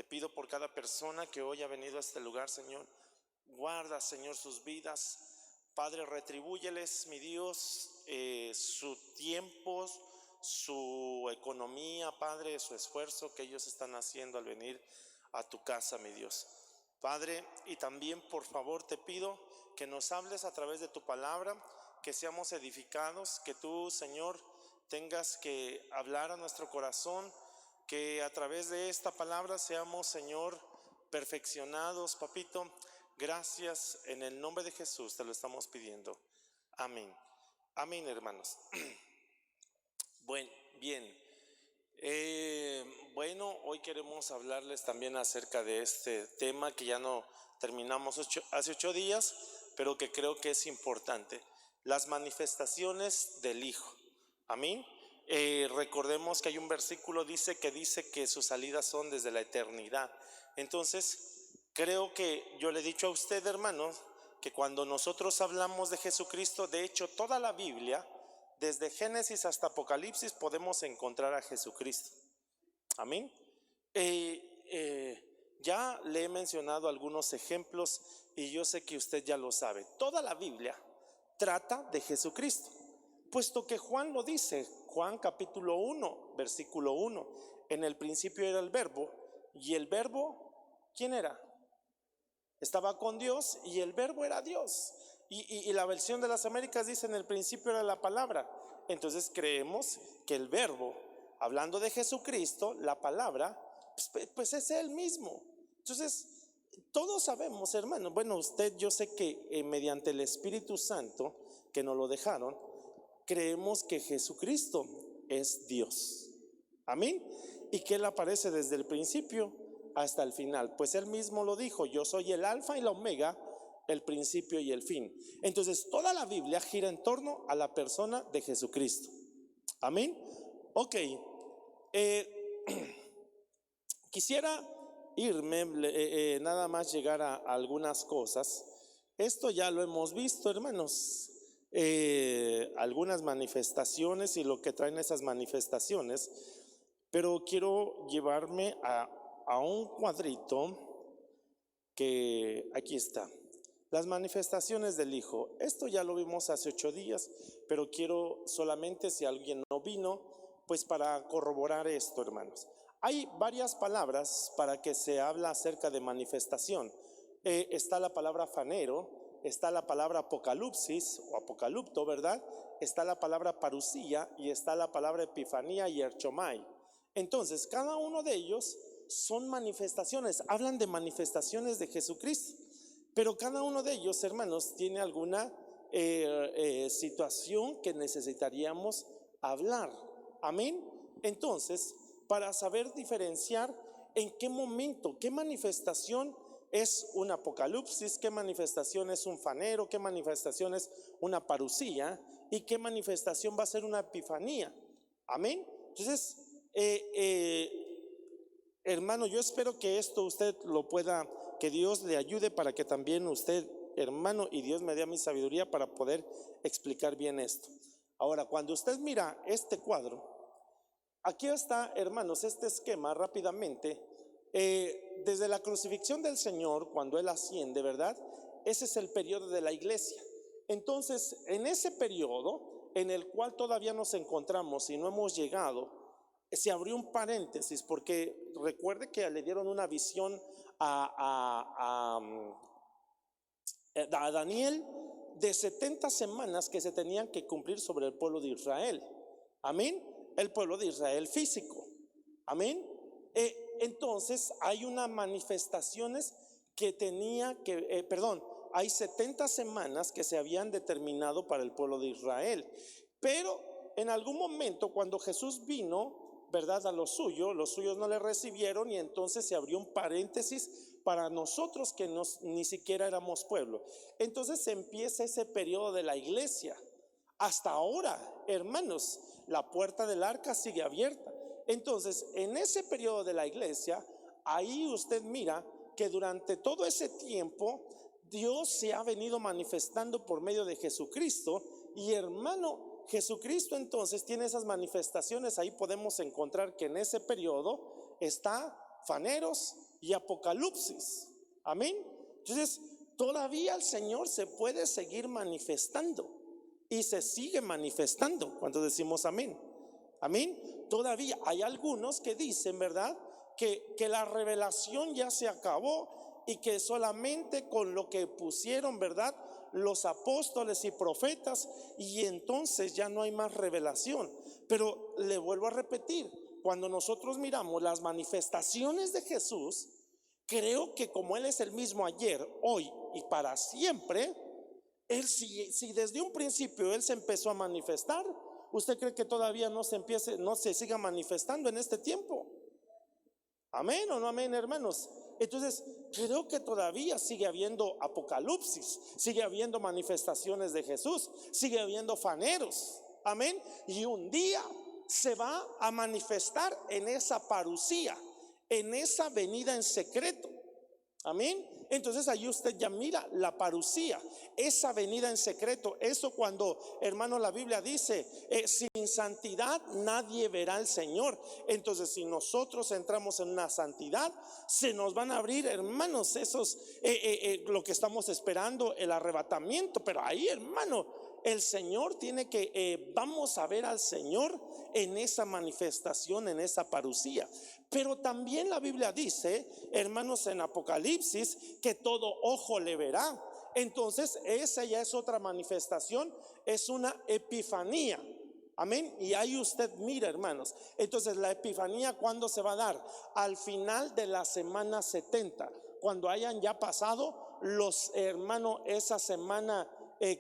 pido por cada persona que hoy ha venido a este lugar, Señor. Guarda, Señor, sus vidas. Padre, retribúyeles, mi Dios, su tiempo, su economía, Padre, su esfuerzo que ellos están haciendo al venir a tu casa, mi Dios. Padre, y también por favor te pido que nos hables a través de tu palabra, que seamos edificados, que tú, Señor, tengas que hablar a nuestro corazón, que a través de esta palabra seamos, Señor, perfeccionados, papito. Gracias, en el nombre de Jesús te lo estamos pidiendo. Amén. Amén, hermanos. Bien. Bueno, hoy queremos hablarles también acerca de este tema que ya no terminamos hace 8 días, pero que creo que es importante: las manifestaciones del Hijo. Amén. Recordemos que hay un versículo que dice que sus salidas son desde la eternidad. Entonces, creo que yo le he dicho a usted, hermanos, que cuando nosotros hablamos de Jesucristo, de hecho, toda la Biblia, desde Génesis hasta Apocalipsis, podemos encontrar a Jesucristo. Amén. Ya le he mencionado algunos ejemplos y yo sé que usted ya lo sabe. Toda la Biblia trata de Jesucristo, puesto que Juan lo dice. Juan capítulo 1, versículo 1. En el principio era el verbo, y el verbo, ¿quién era? Estaba con Dios, y el verbo era Dios. Y la versión de las Américas dice: en el principio era la palabra. Entonces creemos que el verbo, hablando de Jesucristo, la palabra, pues es Él mismo. Entonces todos sabemos, hermanos, bueno, usted, yo sé que mediante el Espíritu Santo que nos lo dejaron, creemos que Jesucristo es Dios. Amén. Y que Él aparece desde el principio hasta el final, pues Él mismo lo dijo: yo soy el alfa y la omega, el principio y el fin. Entonces toda la Biblia gira en torno a la persona de Jesucristo. Amén. Ok. Quisiera irme, nada más llegar a algunas cosas. Esto ya lo hemos visto, hermanos. Algunas manifestaciones y lo que traen esas manifestaciones, pero quiero llevarme a un cuadrito que aquí está: las manifestaciones del Hijo. Esto ya lo vimos hace 8 días, pero quiero solamente, si alguien no vino, pues para corroborar esto, hermanos. Hay varias palabras para que se habla acerca de manifestación. Está la palabra fanero, está la palabra apocalipsis o apocalipto, ¿verdad? Está la palabra parusía y está la palabra epifanía y erchomai. Entonces, cada uno de ellos son manifestaciones, hablan de manifestaciones de Jesucristo. Pero cada uno de ellos, hermanos, tiene alguna situación que necesitaríamos hablar. Amén. Entonces, para saber diferenciar en qué momento, qué manifestación es un apocalipsis, qué manifestación es un fanero, qué manifestación es una parusía y qué manifestación va a ser una epifanía. Amén. Entonces, hermano, yo espero que esto usted lo pueda, que Dios le ayude para que también usted, hermano, y Dios me dé a mi sabiduría para poder explicar bien esto. Ahora, cuando usted mira este cuadro, aquí está, hermanos, este esquema rápidamente. Desde la crucifixión del Señor, cuando Él asciende, ¿verdad? Ese es el periodo de la iglesia. Entonces, en ese periodo en el cual todavía nos encontramos y no hemos llegado, se abrió un paréntesis, porque recuerde que le dieron una visión a Daniel de 70 semanas que se tenían que cumplir sobre el pueblo de Israel. Amén. El pueblo de Israel físico. Amén. Entonces hay unas manifestaciones que hay 70 semanas que se habían determinado para el pueblo de Israel. Pero en algún momento, cuando Jesús vino, ¿verdad?, a los suyos no le recibieron, y entonces se abrió un paréntesis para nosotros que ni siquiera éramos pueblo. Entonces empieza ese periodo de la iglesia. Hasta ahora, hermanos, la puerta del arca sigue abierta. Entonces, en ese periodo de la iglesia, ahí usted mira que durante todo ese tiempo Dios se ha venido manifestando por medio de Jesucristo. Y, hermano, Jesucristo entonces tiene esas manifestaciones. Ahí podemos encontrar que en ese periodo está faneros y apocalipsis. Amén. Entonces, todavía el Señor se puede seguir manifestando y se sigue manifestando cuando decimos amén. Amén. Todavía hay algunos que dicen, ¿verdad?, que la revelación ya se acabó y que solamente con lo que pusieron, ¿verdad?, los apóstoles y profetas, y entonces ya no hay más revelación. Pero le vuelvo a repetir, cuando nosotros miramos las manifestaciones de Jesús, creo que como Él es el mismo ayer, hoy y para siempre, Él si desde un principio Él se empezó a manifestar, ¿usted cree que todavía no se siga manifestando en este tiempo? Amén o no amén, hermanos. Entonces creo que todavía sigue habiendo apocalipsis, sigue habiendo manifestaciones de Jesús, sigue habiendo faneros. Amén. Y un día se va a manifestar en esa parucía, en esa venida en secreto. Amén. Entonces ahí usted ya mira la parucía, esa venida en secreto. Eso cuando, hermano, la Biblia dice, sin santidad nadie verá al Señor. Entonces si nosotros entramos en una santidad, se nos van a abrir, hermanos, esos lo que estamos esperando, el arrebatamiento. Pero ahí, hermano, el Señor tiene que vamos a ver al Señor en esa manifestación, en esa parucía. Pero también la Biblia dice, hermanos, en Apocalipsis, que todo ojo le verá. Entonces esa ya es otra manifestación, es una epifanía. Amén. Y ahí usted mira, hermanos. Entonces la epifanía, ¿cuándo se va a dar? Al final de la semana 70, cuando hayan ya pasado los, hermanos, esa semana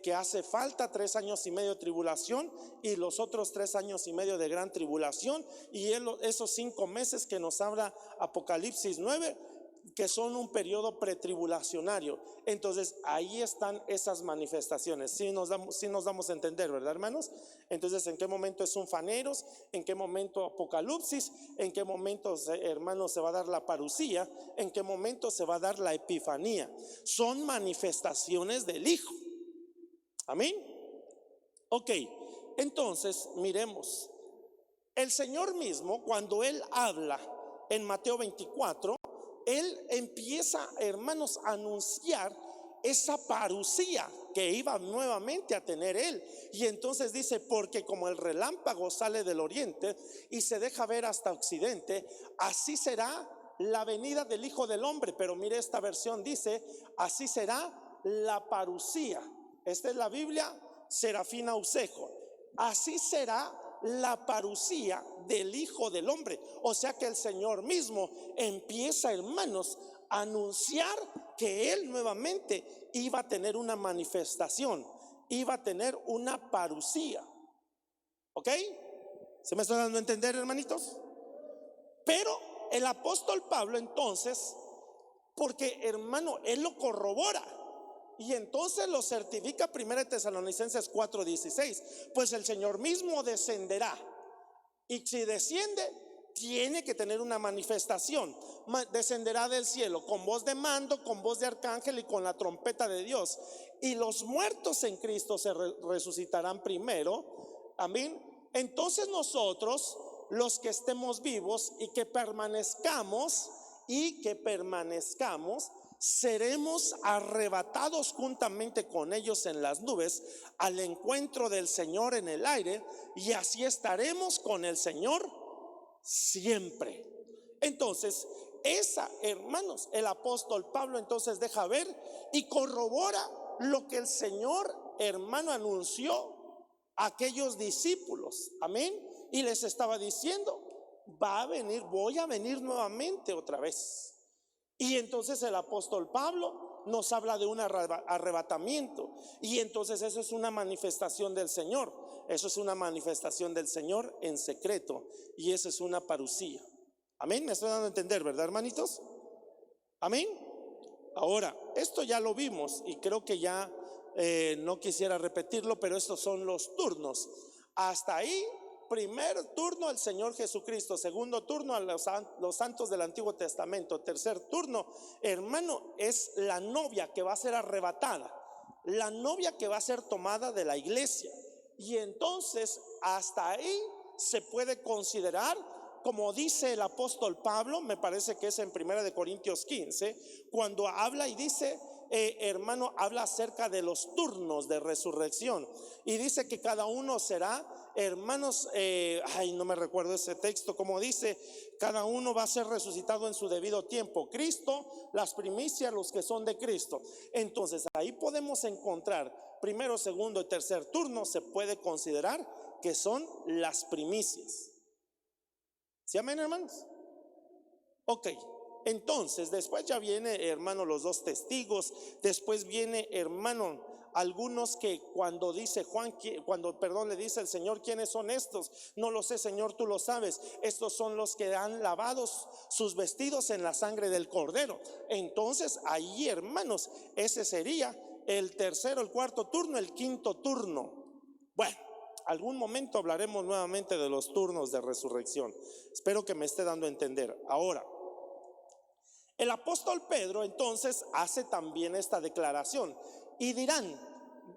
que hace falta 3 años y medio de tribulación y los otros 3 años y medio de gran tribulación, y esos 5 meses que nos habla Apocalipsis 9, que son un periodo pretribulacionario. Entonces ahí están esas manifestaciones. Si nos damos a entender, ¿verdad, hermanos? Entonces, ¿en qué momento es un faneros? ¿En qué momento Apocalipsis? ¿En qué momento, hermanos, se va a dar la parucía? ¿En qué momento se va a dar la epifanía? Son manifestaciones del Hijo. Amén. Ok, entonces miremos. El Señor mismo, cuando Él habla en Mateo 24, Él empieza, hermanos, a anunciar esa parucía que iba nuevamente a tener Él. Y entonces dice, porque como el relámpago sale del oriente y se deja ver hasta occidente, así será la venida del Hijo del Hombre. Pero mire, esta versión dice, así será la parucía. Esta es la Biblia Serafina Usejo. Así será la parucía del Hijo del Hombre. O sea que el Señor mismo empieza, hermanos, a anunciar que Él nuevamente iba a tener una manifestación, iba a tener una parucía. ¿Ok? ¿Se me está dando a entender, hermanitos? Pero el apóstol Pablo entonces, porque, hermano, él lo corrobora y entonces lo certifica 1 Tesalonicenses 4:16, pues el Señor mismo descenderá, y si desciende tiene que tener una manifestación. Descenderá del cielo con voz de mando, con voz de arcángel y con la trompeta de Dios, y los muertos en Cristo se resucitarán primero. Amén. Entonces nosotros, los que estemos vivos y que permanezcamos, seremos arrebatados juntamente con ellos en las nubes al encuentro del Señor en el aire, y así estaremos con el Señor siempre. Entonces, hermanos, el apóstol Pablo entonces deja ver y corrobora lo que el Señor, hermano, anunció a aquellos discípulos. Amén. Y les estaba diciendo, voy a venir nuevamente otra vez. Y entonces el apóstol Pablo nos habla de un arrebatamiento, y entonces eso es una manifestación del Señor. Eso es una manifestación del Señor en secreto, y eso es una parucía. Amén. Me estoy dando a entender, ¿verdad, hermanitos? Amén. Ahora, esto ya lo vimos y creo que ya no quisiera repetirlo, pero estos son los turnos. Hasta ahí, primer turno al Señor Jesucristo, segundo turno a los santos del Antiguo Testamento, tercer turno, hermano, es la novia que va a ser arrebatada, la novia que va a ser tomada de la iglesia. Y entonces hasta ahí se puede considerar como dice el apóstol Pablo, me parece que es en 1 Corintios 15, cuando habla y dice, hermano, habla acerca de los turnos de resurrección y dice que cada uno será, hermanos, no me recuerdo ese texto, como dice, cada uno va a ser resucitado en su debido tiempo. Cristo, las primicias, los que son de Cristo. Entonces ahí podemos encontrar primero, segundo y tercer turno, se puede considerar que son las primicias. ¿Sí, amén, hermanos? Ok, entonces después ya viene, hermano, los dos testigos. Después viene, hermano, algunos que cuando dice Juan, le dice el Señor, ¿quiénes son estos? No lo sé, Señor, tú lo sabes. Estos son los que han lavado sus vestidos en la sangre del Cordero. Entonces ahí, hermanos, ese sería el tercero, el cuarto turno, el quinto turno. Bueno, algún momento hablaremos nuevamente de los turnos de resurrección. Espero que me esté dando a entender. Ahora, el apóstol Pedro entonces hace también esta declaración y dirán,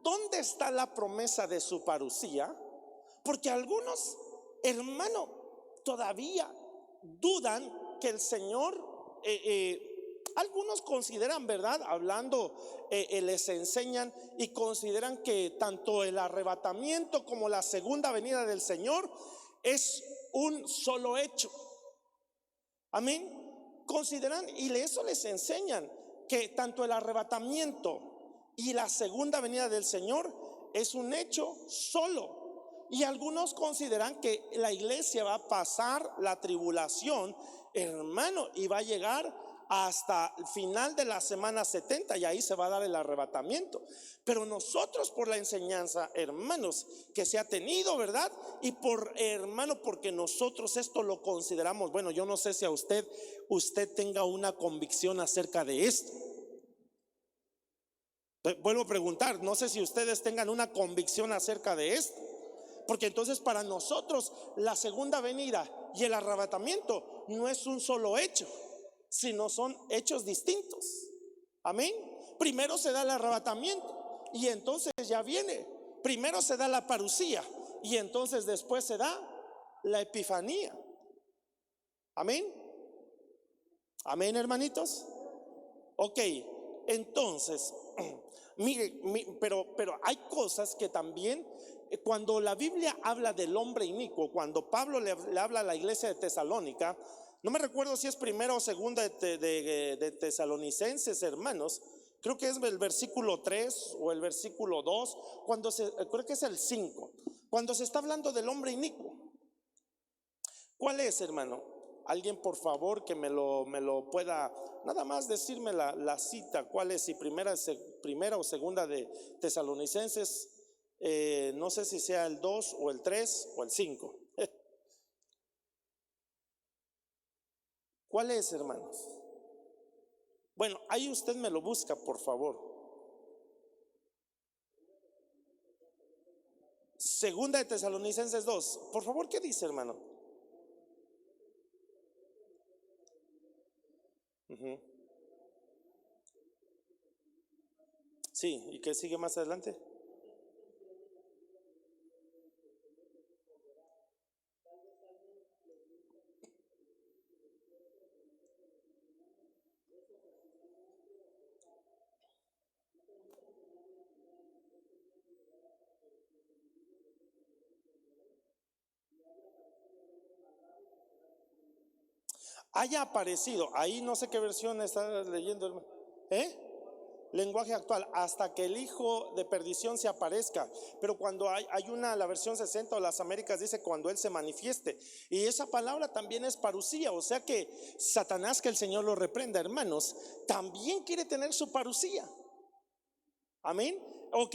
¿dónde está la promesa de su parusía? Porque algunos, hermano, todavía dudan que el Señor, algunos consideran, ¿verdad? Hablando, les enseñan y consideran que tanto el arrebatamiento como la segunda venida del Señor es un solo hecho. Amén. Consideran y eso les enseñan que tanto el arrebatamiento y la segunda venida del Señor es un hecho solo. Y algunos consideran que la iglesia va a pasar la tribulación, hermano, y va a llegar hasta el final de la semana 70 y ahí se va a dar el arrebatamiento. Pero nosotros, por la enseñanza, hermanos, que se ha tenido, ¿verdad? Y por, hermano, porque nosotros esto lo consideramos, bueno, yo no sé si a usted tenga una convicción acerca de esto. Vuelvo a preguntar, no sé si ustedes tengan una convicción acerca de esto, porque entonces para nosotros la segunda venida y el arrebatamiento no es un solo hecho, sino son hechos distintos. Amén. Primero se da el arrebatamiento y entonces ya viene. Primero se da la parusía y entonces después se da la epifanía. Amén. Amén, hermanitos. Ok, entonces, mire, pero hay cosas que también, cuando la Biblia habla del hombre inicuo, cuando Pablo le habla a la iglesia de Tesalónica, no me recuerdo si es primera o segunda de Tesalonicenses, hermanos, creo que es el versículo 3 o el versículo 2, creo que es el 5, cuando se está hablando del hombre inicuo. ¿Cuál es, hermano? Alguien, por favor, que me lo pueda nada más decirme la cita. ¿Cuál es? Si primera o segunda de Tesalonicenses, no sé si sea el 2 o el 3 o el 5. ¿Cuál es, hermanos? Bueno, ahí usted me lo busca, por favor. Segunda de Tesalonicenses 2. Por favor, ¿qué dice, hermano? Sí, ¿y qué sigue más adelante? Haya aparecido, ahí no sé qué versión está leyendo, hermano. Lenguaje actual, hasta que el hijo de perdición se aparezca. Pero cuando hay la versión 60 o las Américas dice cuando él se manifieste. Y esa palabra también es parusía. O sea que Satanás, que el Señor lo reprenda, hermanos, también quiere tener su parusía. Amén. Ok,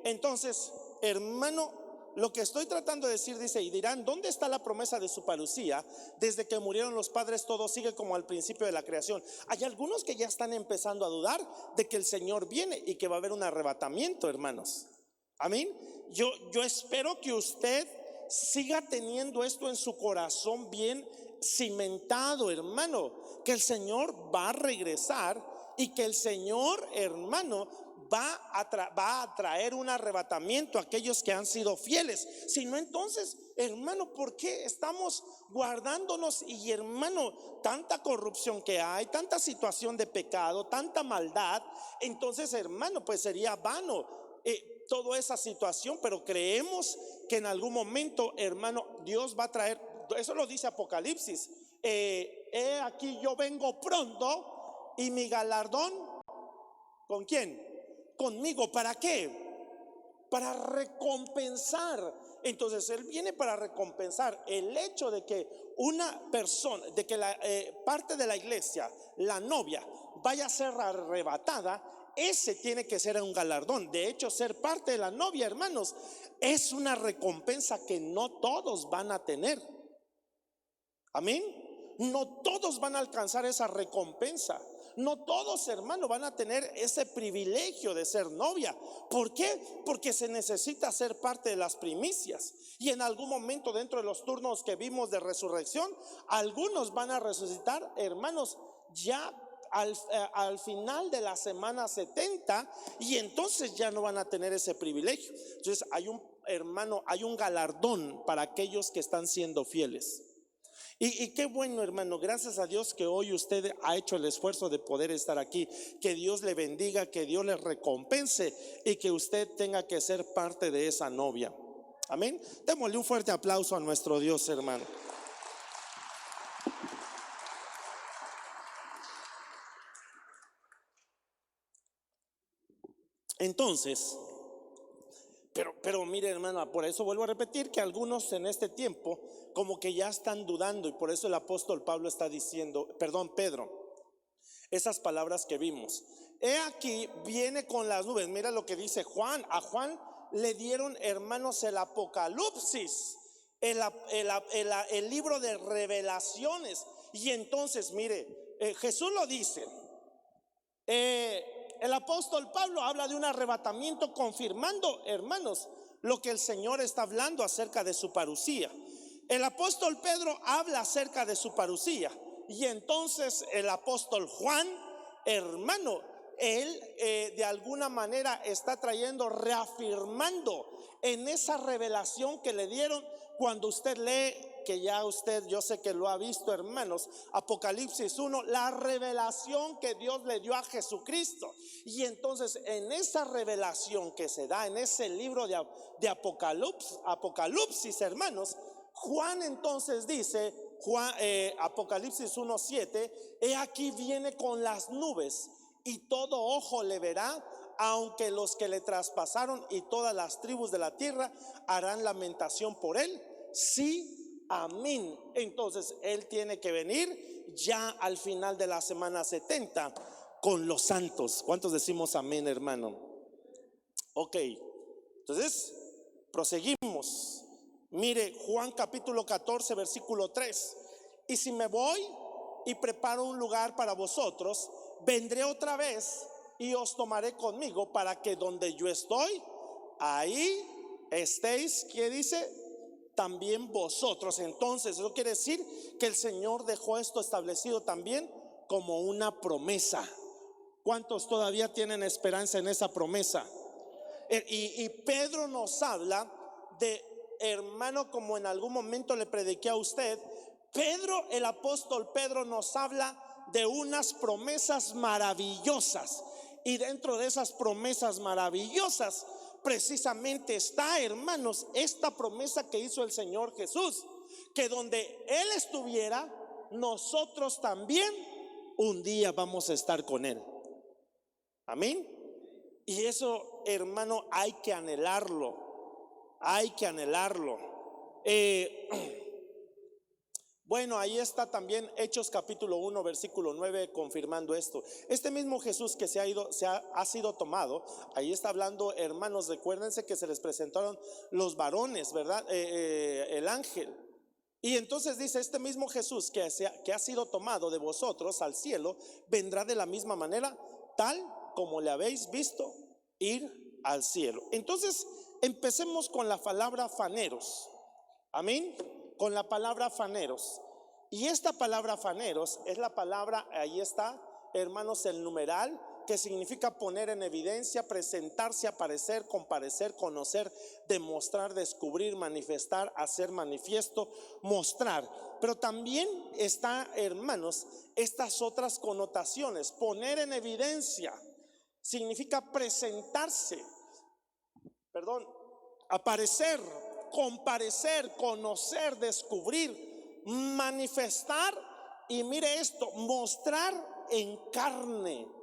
entonces, hermano, lo que estoy tratando de decir, dice, y dirán, ¿dónde está la promesa de su parusía? Desde que murieron los padres todo sigue como al principio de la creación. Hay algunos que ya están empezando a dudar de que el Señor viene y que va a haber un arrebatamiento, hermanos. Amén. Yo espero que usted siga teniendo esto en su corazón bien cimentado, hermano, que el Señor va a regresar y que el Señor, hermano, va a traer un arrebatamiento a aquellos que han sido fieles. Si no, entonces, hermano, ¿por qué estamos guardándonos? Y hermano, tanta corrupción que hay, tanta situación de pecado, tanta maldad. Entonces, hermano, pues sería vano toda esa situación. Pero creemos que en algún momento, hermano, Dios va a traer. Eso lo dice Apocalipsis. He aquí yo vengo pronto y mi galardón, ¿con quién? Conmigo. ¿Para qué? Para recompensar. Entonces Él viene para recompensar el hecho de que una persona, de que la parte de la iglesia, la novia, vaya a ser arrebatada. Ese tiene que ser un galardón. De hecho, ser parte de la novia, hermanos, es una recompensa que no todos van a tener. Amén. No todos van a alcanzar esa recompensa. No todos, hermanos, van a tener ese privilegio de ser novia. ¿Por qué? Porque se necesita ser parte de las primicias. Y en algún momento, dentro de los turnos que vimos de resurrección, algunos van a resucitar, hermanos, ya al final de la semana 70, y entonces ya no van a tener ese privilegio. Entonces hay un galardón para aquellos que están siendo fieles. Y qué bueno, hermano, gracias a Dios que hoy usted ha hecho el esfuerzo de poder estar aquí. Que Dios le bendiga, que Dios le recompense y que usted tenga que ser parte de esa novia. Amén. Démosle un fuerte aplauso a nuestro Dios, hermano. Entonces, pero mire, hermano, por eso vuelvo a repetir que algunos en este tiempo como que ya están dudando, y por eso el apóstol Pablo está diciendo, Pedro, esas palabras que vimos. He aquí viene con las nubes. Mira lo que dice Juan. A Juan le dieron, hermanos, el Apocalipsis, el libro de revelaciones. Y entonces, mire, Jesús lo dice. El apóstol Pablo habla de un arrebatamiento, confirmando, hermanos, lo que el Señor está hablando acerca de su parucía. El apóstol Pedro habla acerca de su parucía. Y entonces el apóstol Juan, hermano, él de alguna manera está trayendo, reafirmando en esa revelación que le dieron. Cuando usted lee, que ya usted, yo sé que lo ha visto, hermanos, Apocalipsis 1, la revelación que Dios le dio a Jesucristo. Y entonces en esa revelación que se da en ese libro de Apocalipsis, hermanos, Juan entonces dice, Apocalipsis 1:7, he aquí viene con las nubes y todo ojo le verá, aunque los que le traspasaron y todas las tribus de la tierra harán lamentación por él. Sí, amén. Entonces Él tiene que venir ya al final de la semana 70 con los santos. ¿Cuántos decimos amén, hermano? Ok, entonces proseguimos. Mire, Juan capítulo 14, versículo 3. Y si me voy y preparo un lugar para vosotros, vendré otra vez y os tomaré conmigo, para que donde yo estoy, ahí estéis. ¿Qué dice? También vosotros. Entonces eso quiere decir que el Señor dejó esto establecido también como una promesa. ¿Cuántos todavía tienen esperanza en esa promesa? Y Pedro nos habla de, hermano, como en algún momento le prediqué a usted, Pedro, el apóstol Pedro, nos habla de unas promesas maravillosas. Y dentro de esas promesas maravillosas precisamente está, hermanos, esta promesa que hizo el Señor Jesús, que donde Él estuviera, nosotros también un día vamos a estar con Él. Amén. Y eso, hermano, hay que anhelarlo. Hay que anhelarlo. Bueno, ahí está también Hechos capítulo 1, versículo 9, confirmando esto. Este mismo Jesús que ha sido tomado, ahí está hablando, hermanos, recuérdense que se les presentaron los varones, ¿verdad? El ángel. Y entonces dice, este mismo Jesús que ha sido tomado de vosotros al cielo, vendrá de la misma manera, tal como le habéis visto ir al cielo. Entonces, empecemos con la palabra faneros. Amén. Con la palabra faneros. Y esta palabra faneros es la palabra, ahí está, hermanos, el numeral que significa poner en evidencia, presentarse, aparecer, comparecer, conocer, demostrar, descubrir, manifestar, hacer manifiesto, mostrar. Pero también está, hermanos, estas otras connotaciones. Poner en evidencia significa presentarse, aparecer, comparecer, conocer, descubrir, manifestar y mire esto, mostrar en carne.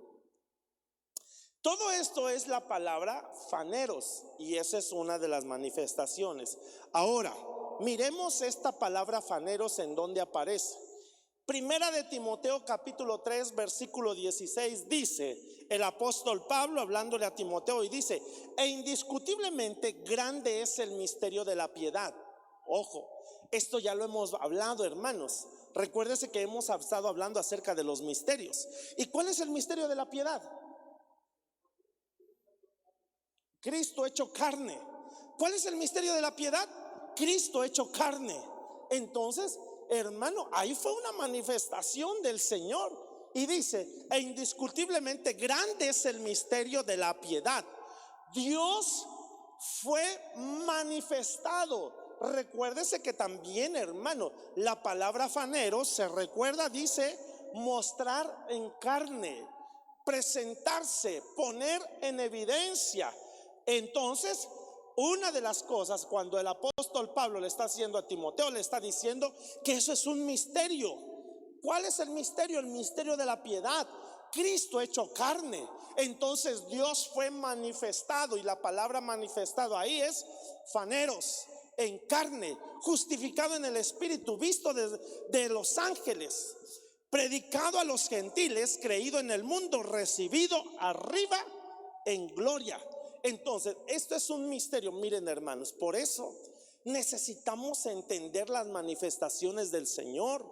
Todo esto es la palabra faneros y esa es una de las manifestaciones. Ahora, miremos esta palabra faneros en donde aparece. Primera de Timoteo capítulo 3 versículo 16 dice, el apóstol Pablo hablándole a Timoteo y dice, e indiscutiblemente grande es el misterio de la piedad. Ojo, esto ya lo hemos hablado, hermanos. Recuérdese que hemos estado hablando acerca de los misterios. ¿Y cuál es el misterio de la piedad? Cristo hecho carne. ¿Cuál es el misterio de la piedad? Cristo hecho carne. Entonces, hermano, ahí fue una manifestación del Señor. Y dice, e indiscutiblemente grande es el misterio de la piedad. Dios fue manifestado. Recuérdese que también, hermano, la palabra fanero se recuerda, dice, mostrar en carne, presentarse, poner en evidencia. Entonces, una de las cosas cuando el apóstol Pablo le está haciendo a Timoteo, le está diciendo que eso es un misterio. ¿Cuál es el misterio? El misterio de la piedad. Cristo hecho carne. Entonces Dios fue manifestado y la palabra manifestado ahí es faneros, en carne, justificado en el Espíritu, visto de los ángeles, predicado a los gentiles, creído en el mundo, recibido arriba en gloria. Entonces, esto es un misterio, miren hermanos, por eso necesitamos entender las manifestaciones del Señor.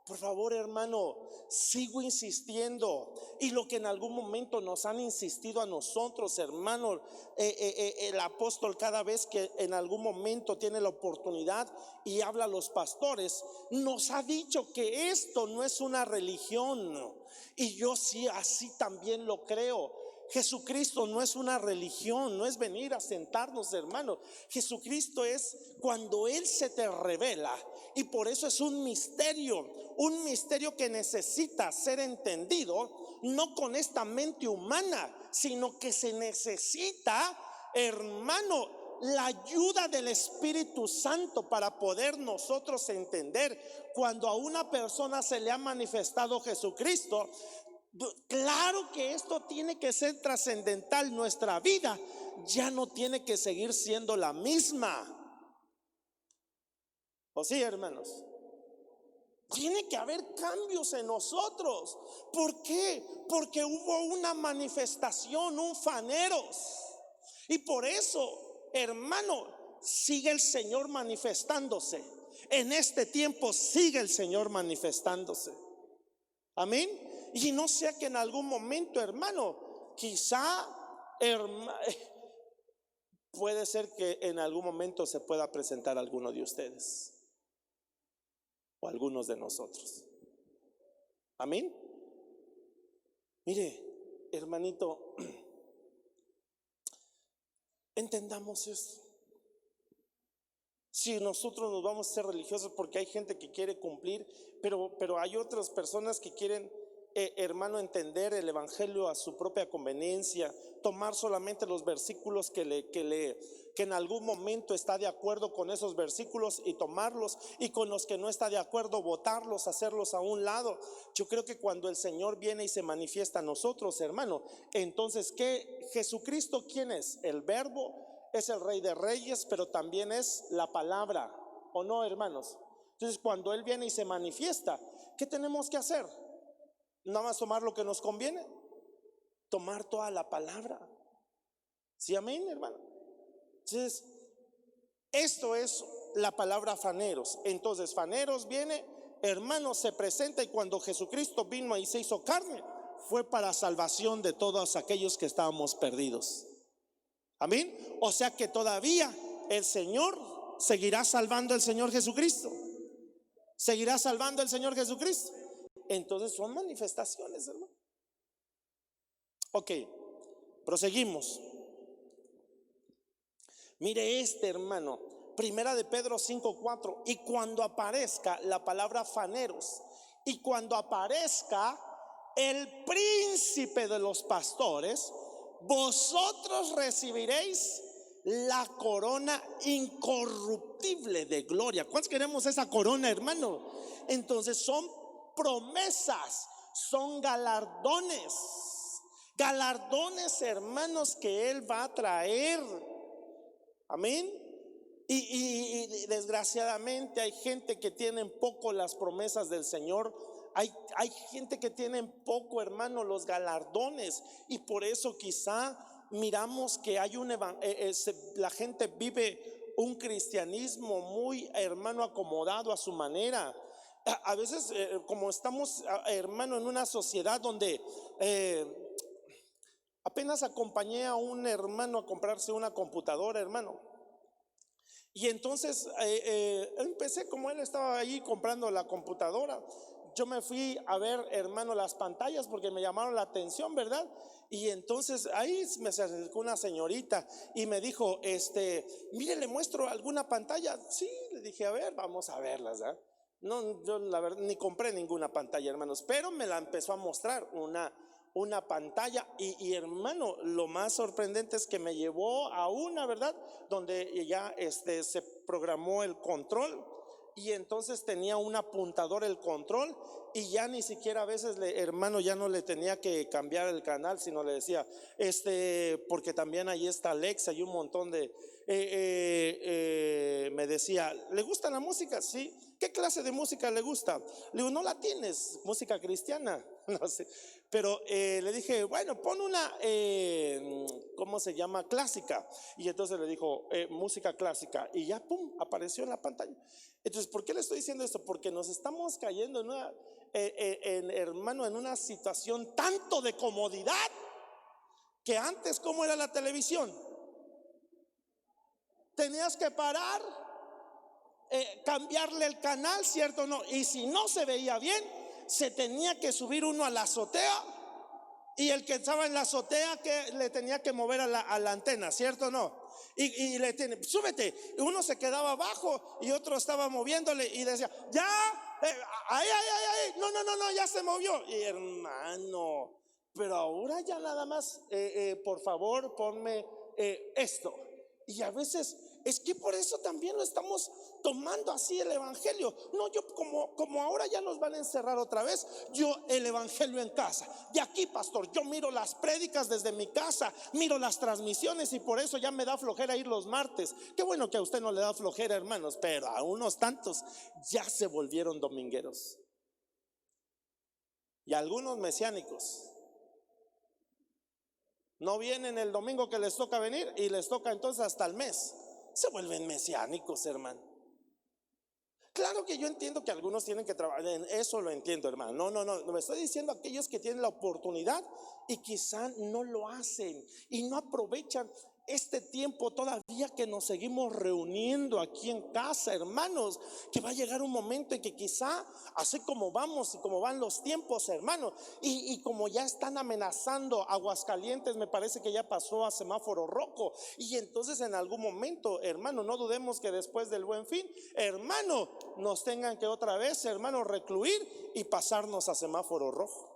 Por favor, hermano, sigo insistiendo. Y lo que en algún momento nos han insistido a nosotros, hermano, el apóstol cada vez que en algún momento tiene la oportunidad y habla a los pastores, nos ha dicho que esto no es una religión. Y yo sí, así también lo creo. Jesucristo no es una religión, no es venir a sentarnos, hermano. Jesucristo es cuando Él se te revela. Y por eso es un misterio que necesita ser entendido, no con esta mente humana, sino que se necesita, hermano, la ayuda del Espíritu Santo para poder nosotros entender. Cuando a una persona se le ha manifestado Jesucristo, claro que esto tiene que ser trascendental. Nuestra vida ya no tiene que seguir siendo la misma. ¿O sí, hermanos? Tiene que haber cambios en nosotros. ¿Por qué? Porque hubo una manifestación, un faneros. Y por eso, hermano, sigue el Señor manifestándose. En este tiempo sigue el Señor manifestándose. Amén. Y no sea que en algún momento, hermano, quizá puede ser que en algún momento se pueda presentar alguno de ustedes o algunos de nosotros. Amén. Mire, hermanito, entendamos esto. Si nosotros nos vamos a ser religiosos, porque hay gente que quiere cumplir, pero hay otras personas que quieren, hermano, entender el evangelio a su propia conveniencia, tomar solamente los versículos que en algún momento está de acuerdo con esos versículos y tomarlos, y con los que no está de acuerdo votarlos, hacerlos a un lado. Yo creo que cuando el Señor viene y se manifiesta a nosotros, hermano, entonces, ¿qué? Jesucristo, ¿quién es? El Verbo. Es el Rey de Reyes, pero también es la palabra, ¿o no, hermanos? Entonces, cuando Él viene y se manifiesta, ¿qué tenemos que hacer? ¿Nada más tomar lo que nos conviene? Tomar toda la palabra. ¿Sí, amén, hermano? Entonces, esto es la palabra faneros. Entonces, faneros viene, hermanos, se presenta, y cuando Jesucristo vino y se hizo carne, fue para salvación de todos aquellos que estábamos perdidos. Amén. O sea que todavía el Señor seguirá salvando, el Señor Jesucristo. Seguirá salvando el Señor Jesucristo. Entonces son manifestaciones, hermano. Ok, proseguimos. Mire hermano, Primera de Pedro 5:4. Y cuando aparezca la palabra faneros, y cuando aparezca el príncipe de los pastores, vosotros recibiréis la corona incorruptible de gloria. ¿Cuántos queremos esa corona, hermano? Entonces son promesas, son galardones. Galardones, hermanos, que Él va a traer. Amén. Y desgraciadamente hay gente que tiene poco las promesas del Señor. Hay gente que tiene poco, hermano, los galardones. Y por eso quizá miramos que hay la gente vive un cristianismo muy, hermano, acomodado a su manera. A veces como estamos, hermano, en una sociedad donde apenas acompañé a un hermano a comprarse una computadora, hermano. Y entonces empecé, como él estaba ahí comprando la computadora, yo me fui a ver, hermano, las pantallas porque me llamaron la atención, ¿verdad? Y entonces ahí me acercó una señorita y me dijo, mire, le muestro alguna pantalla. Sí, le dije, a ver, vamos a verlas, ¿verdad? No, yo la verdad ni compré ninguna pantalla, hermanos, pero me la empezó a mostrar una pantalla y hermano, lo más sorprendente es que me llevó a una, ¿verdad? Donde ya se programó el control y entonces tenía un apuntador el control y ya ni siquiera a veces, hermano, ya no le tenía que cambiar el canal, sino le decía, porque también ahí está Alexa y un montón de, me decía, ¿le gusta la música? Sí. ¿Qué clase de música le gusta? Le digo, no la tienes, música cristiana, no sé. Pero le dije, bueno, pon una, ¿cómo se llama? Clásica. Y entonces le dijo, música clásica. Y ya, pum, apareció en la pantalla. Entonces, ¿por qué le estoy diciendo esto? Porque nos estamos cayendo hermano, en una situación tanto de comodidad, que antes, ¿cómo era la televisión? Tenías que parar, cambiarle el canal, ¿cierto o no? Y si no se veía bien, se tenía que subir uno a la azotea, y el que estaba en la azotea que le tenía que mover a la antena, ¿cierto o no? Y le tiene, súbete, y uno se quedaba abajo y otro estaba moviéndole y decía, ya, ay, no, ya se movió. Y hermano, pero ahora ya nada más, por favor, ponme esto. Y a veces es que por eso también lo estamos tomando así el evangelio. No, yo como ahora ya nos van a encerrar otra vez, yo el evangelio en casa. De aquí, pastor, yo miro las prédicas desde mi casa, miro las transmisiones y por eso ya me da flojera ir los martes. Qué bueno que a usted no le da flojera, hermanos, pero a unos tantos ya se volvieron domingueros. Y algunos mesiánicos no vienen el domingo que les toca venir y les toca entonces hasta el mes. Se vuelven mesiánicos, hermano. Claro que yo entiendo que algunos tienen que trabajar, en eso lo entiendo, hermano. No, me estoy diciendo aquellos que tienen la oportunidad y quizá no lo hacen y no aprovechan este tiempo todavía que nos seguimos reuniendo aquí en casa, hermanos, que va a llegar un momento en que quizá, así como vamos y como van los tiempos, hermanos, y como ya están amenazando Aguascalientes, me parece que ya pasó a semáforo rojo, y entonces en algún momento, hermano, no dudemos que después del Buen Fin, hermano, nos tengan que otra vez, hermano, recluir y pasarnos a semáforo rojo.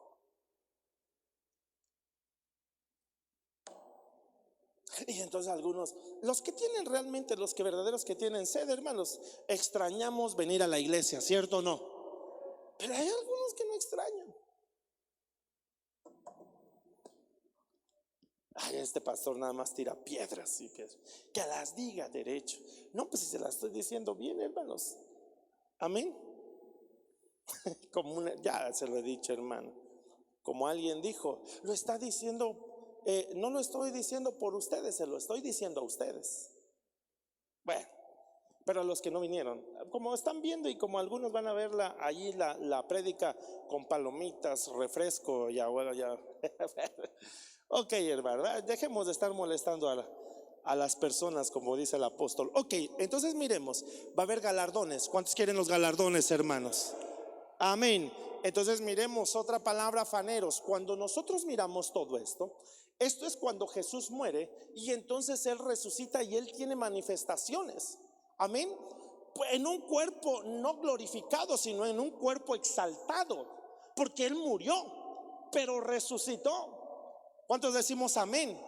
Y entonces algunos, los que tienen realmente, los que verdaderos que tienen sed, hermanos, extrañamos venir a la iglesia, ¿cierto o no? Pero hay algunos que no extrañan. Ay, este pastor nada más tira piedras y que las diga derecho. No, pues si se las estoy diciendo bien, hermanos. Amén. Como ya se lo he dicho, hermano. Como alguien dijo, lo está diciendo. No lo estoy diciendo por ustedes, se lo estoy diciendo a ustedes. Bueno, pero a los que no vinieron, como están viendo y como algunos van a verla allí la prédica con palomitas, refresco, ya bueno, ya. Ok, hermano, dejemos de estar molestando a las personas, como dice el apóstol. Ok, entonces miremos, va a haber galardones. ¿Cuántos quieren los galardones, hermanos? Amén. Entonces miremos otra palabra, afaneros. Cuando nosotros miramos todo esto, esto es cuando Jesús muere y entonces Él resucita y Él tiene manifestaciones. Amén. En un cuerpo no glorificado, sino en un cuerpo exaltado, porque Él murió, pero resucitó. ¿Cuántos decimos amén?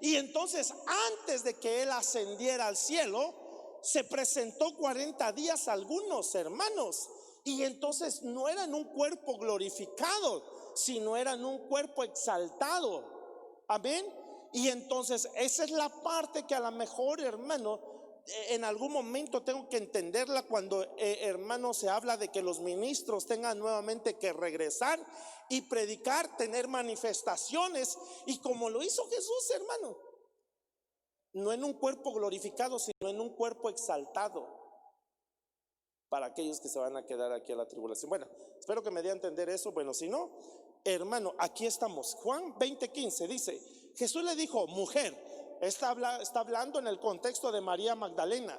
Y entonces antes de que Él ascendiera al cielo, se presentó 40 días a algunos hermanos. Y entonces no era en un cuerpo glorificado, sino era en un cuerpo exaltado. Amén. Y entonces esa es la parte que a lo mejor, hermano, en algún momento tengo que entenderla cuando, hermano, se habla de que los ministros tengan nuevamente que regresar y predicar, tener manifestaciones. Y como lo hizo Jesús, hermano, no en un cuerpo glorificado, sino en un cuerpo exaltado. Para aquellos que se van a quedar aquí a la tribulación. Bueno, espero que me dé a entender eso. Bueno, si no, hermano, aquí estamos. Juan 20:15 dice: Jesús le dijo, mujer, está hablando en el contexto de María Magdalena.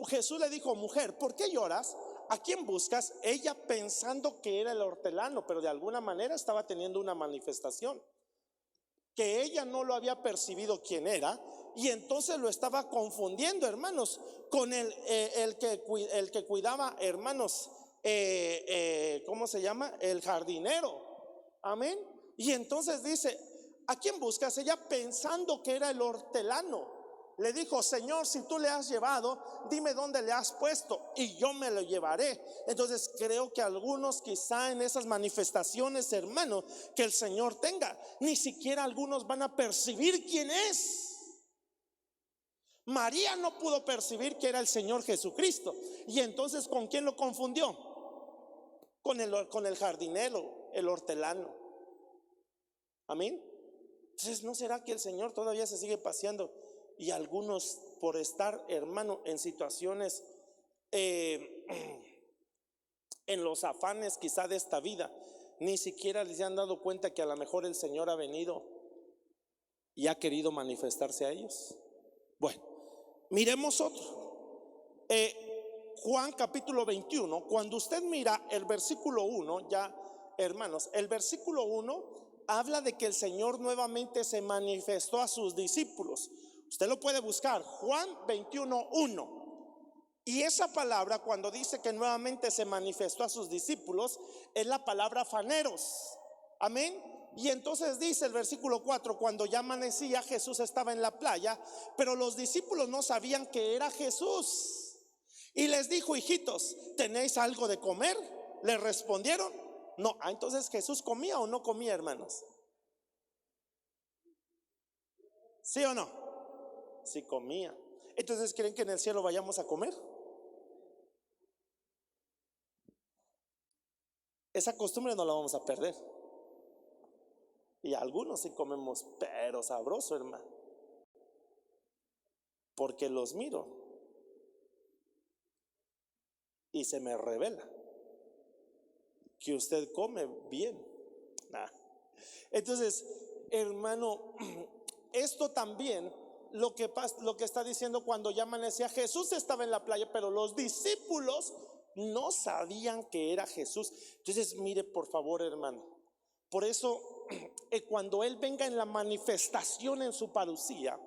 Jesús le dijo, mujer, ¿por qué lloras? ¿A quién buscas? Ella pensando que era el hortelano, pero de alguna manera estaba teniendo una manifestación, que ella no lo había percibido quién era, y entonces lo estaba confundiendo, hermanos, con el que cuidaba, hermanos, ¿cómo se llama? El jardinero. Amén. Y entonces dice, ¿a quién buscas? Ella pensando que era el hortelano. Le dijo, Señor, si tú le has llevado, dime dónde le has puesto y yo me lo llevaré. Entonces creo que algunos quizá en esas manifestaciones, hermano, que el Señor tenga, ni siquiera algunos van a percibir quién es. María no pudo percibir que era el Señor Jesucristo. Y entonces, ¿con quién lo confundió? Con el jardinero, el hortelano. Amén. Entonces, ¿no será que el Señor todavía se sigue paseando? Y algunos, por estar, hermano, en situaciones, en los afanes quizá de esta vida, ni siquiera les han dado cuenta que a lo mejor el Señor ha venido y ha querido manifestarse a ellos. Bueno, miremos otro. Juan capítulo 21, cuando usted mira el versículo 1, ya, hermanos, el versículo 1 habla de que el Señor nuevamente se manifestó a sus discípulos. Usted lo puede buscar, Juan 21:1. Y esa palabra, cuando dice que nuevamente se manifestó a sus discípulos, es la palabra afaneros. Amén. Y entonces dice el versículo 4: cuando ya amanecía, Jesús estaba en la playa, pero los discípulos no sabían que era Jesús. Y les dijo, hijitos, ¿tenéis algo de comer? Le respondieron, no. Entonces, ¿Jesús comía o no comía, hermanos? ¿Sí o no? Sí comía. Entonces, ¿creen que en el cielo vayamos a comer? Esa costumbre no la vamos a perder. Y algunos sí comemos, pero sabroso, hermano, porque los miro y se me revela que usted come bien. Entonces, hermano, esto también lo que está diciendo, cuando ya amanecía, Jesús estaba en la playa, pero los discípulos no sabían que era Jesús. Entonces, mire, por favor, hermano, por eso cuando Él venga en la manifestación en su parucía,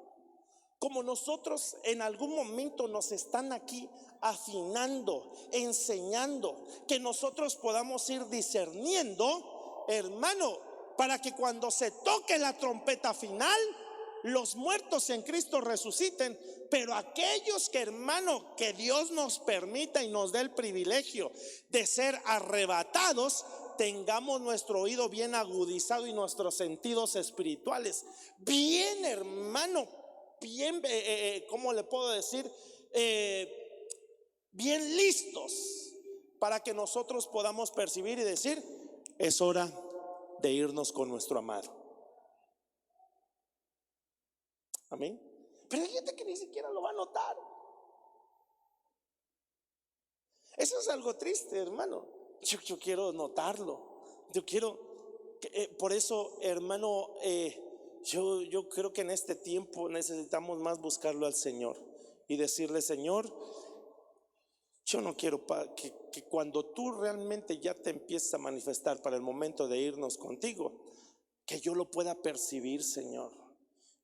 como nosotros en algún momento nos están aquí afinando, enseñando, que nosotros podamos ir discerniendo, hermano, para que cuando se toque la trompeta final, los muertos en Cristo resuciten. Pero aquellos que, hermano, que Dios nos permita y nos dé el privilegio de ser arrebatados, tengamos nuestro oído bien agudizado y nuestros sentidos espirituales bien, hermano, bien, ¿cómo le puedo decir? Bien listos, para que nosotros podamos percibir y decir, es hora de irnos con nuestro amado. Amén. Pero hay gente que ni siquiera lo va a notar. Eso es algo triste, hermano. Yo quiero notarlo. Yo quiero, por eso, hermano, yo creo que en este tiempo necesitamos más buscarlo al Señor y decirle, Señor, Yo no quiero que cuando tú realmente ya te empieces a manifestar para el momento de irnos contigo, que yo lo pueda percibir, Señor.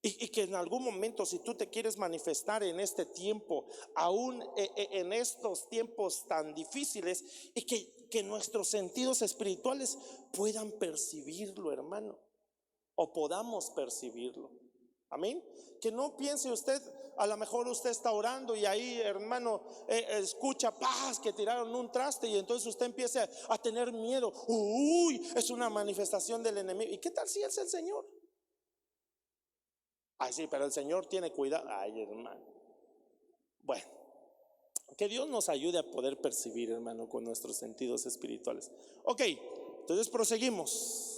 Y que en algún momento, si tú te quieres manifestar en este tiempo, aún en estos tiempos tan difíciles, y que nuestros sentidos espirituales puedan percibirlo, hermano, o podamos percibirlo. Amén. Que no piense usted, a lo mejor usted está orando y ahí, hermano, escucha paz, que tiraron un traste, y entonces usted empieza a tener miedo. Uy, es una manifestación del enemigo. ¿Y qué tal si es el Señor? Ay, sí, pero el Señor tiene cuidado. Ay, hermano. Bueno, que Dios nos ayude a poder percibir, hermano, con nuestros sentidos espirituales. Ok, entonces proseguimos.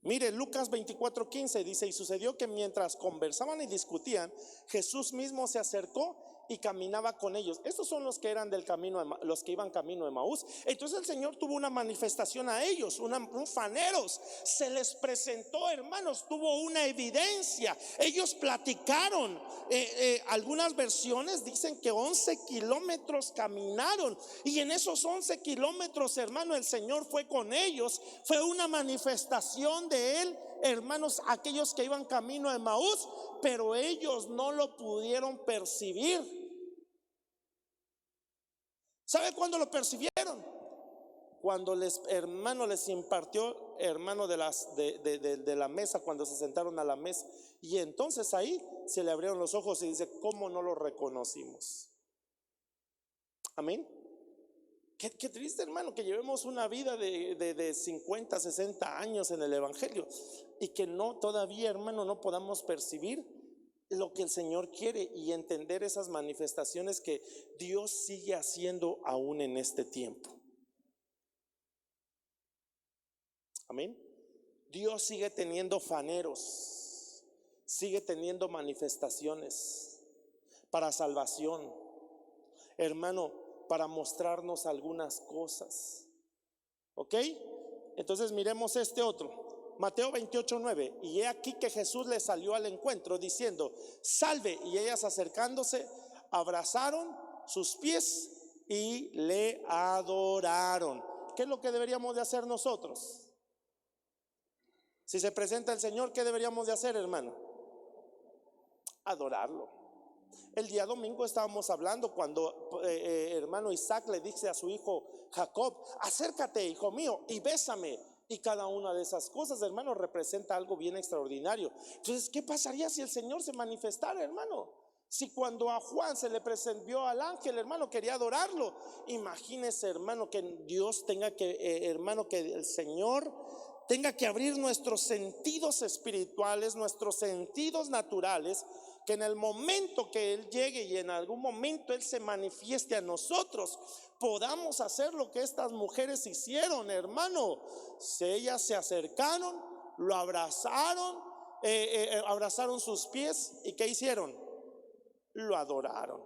Mire, Lucas 24:15 dice: y sucedió que mientras conversaban y discutían, Jesús mismo se acercó y caminaba con ellos. Estos son los que eran del camino, los que iban camino de Emaús. Entonces el Señor tuvo una manifestación a ellos, un faneros, se les presentó, hermanos, tuvo una evidencia. Ellos platicaron, algunas versiones dicen que 11 kilómetros caminaron, y en esos 11 kilómetros, hermano, el Señor fue con ellos. Fue una manifestación de Él, hermanos, aquellos que iban camino a Emaús, pero ellos no lo pudieron percibir. ¿Sabe cuándo lo percibieron? Cuando hermano, les impartió, hermano, de la mesa, cuando se sentaron a la mesa, y entonces ahí se le abrieron los ojos y dice: ¿cómo no lo reconocimos? Amén. Qué triste, hermano, que llevemos una vida de 50, 60 años en el evangelio y que no, todavía, hermano, no podamos percibir lo que el Señor quiere y entender esas manifestaciones que Dios sigue haciendo aún en este tiempo. Amén. Dios sigue teniendo faneros, sigue teniendo manifestaciones para salvación, hermano, para mostrarnos algunas cosas. ¿Ok? Entonces miremos este otro. Mateo 28:9. Y he aquí que Jesús le salió al encuentro diciendo: salve. Y ellas, acercándose, abrazaron sus pies y le adoraron. ¿Qué es lo que deberíamos de hacer nosotros? Si se presenta el Señor, ¿qué deberíamos de hacer, hermano? Adorarlo. El día domingo estábamos hablando cuando hermano Isaac le dice a su hijo Jacob: acércate, hijo mío, y bésame. Y cada una de esas cosas, hermano, representa algo bien extraordinario. Entonces, ¿qué pasaría si el Señor se manifestara, hermano? Si cuando a Juan se le presentó al ángel, hermano, quería adorarlo. Imagínese, hermano, que Dios tenga que, hermano, que el Señor tenga que abrir nuestros sentidos espirituales, nuestros sentidos naturales, que en el momento que Él llegue y en algún momento Él se manifieste a nosotros, podamos hacer lo que estas mujeres hicieron, hermano. Ellas se acercaron, lo abrazaron, abrazaron sus pies, ¿y qué hicieron? Lo adoraron.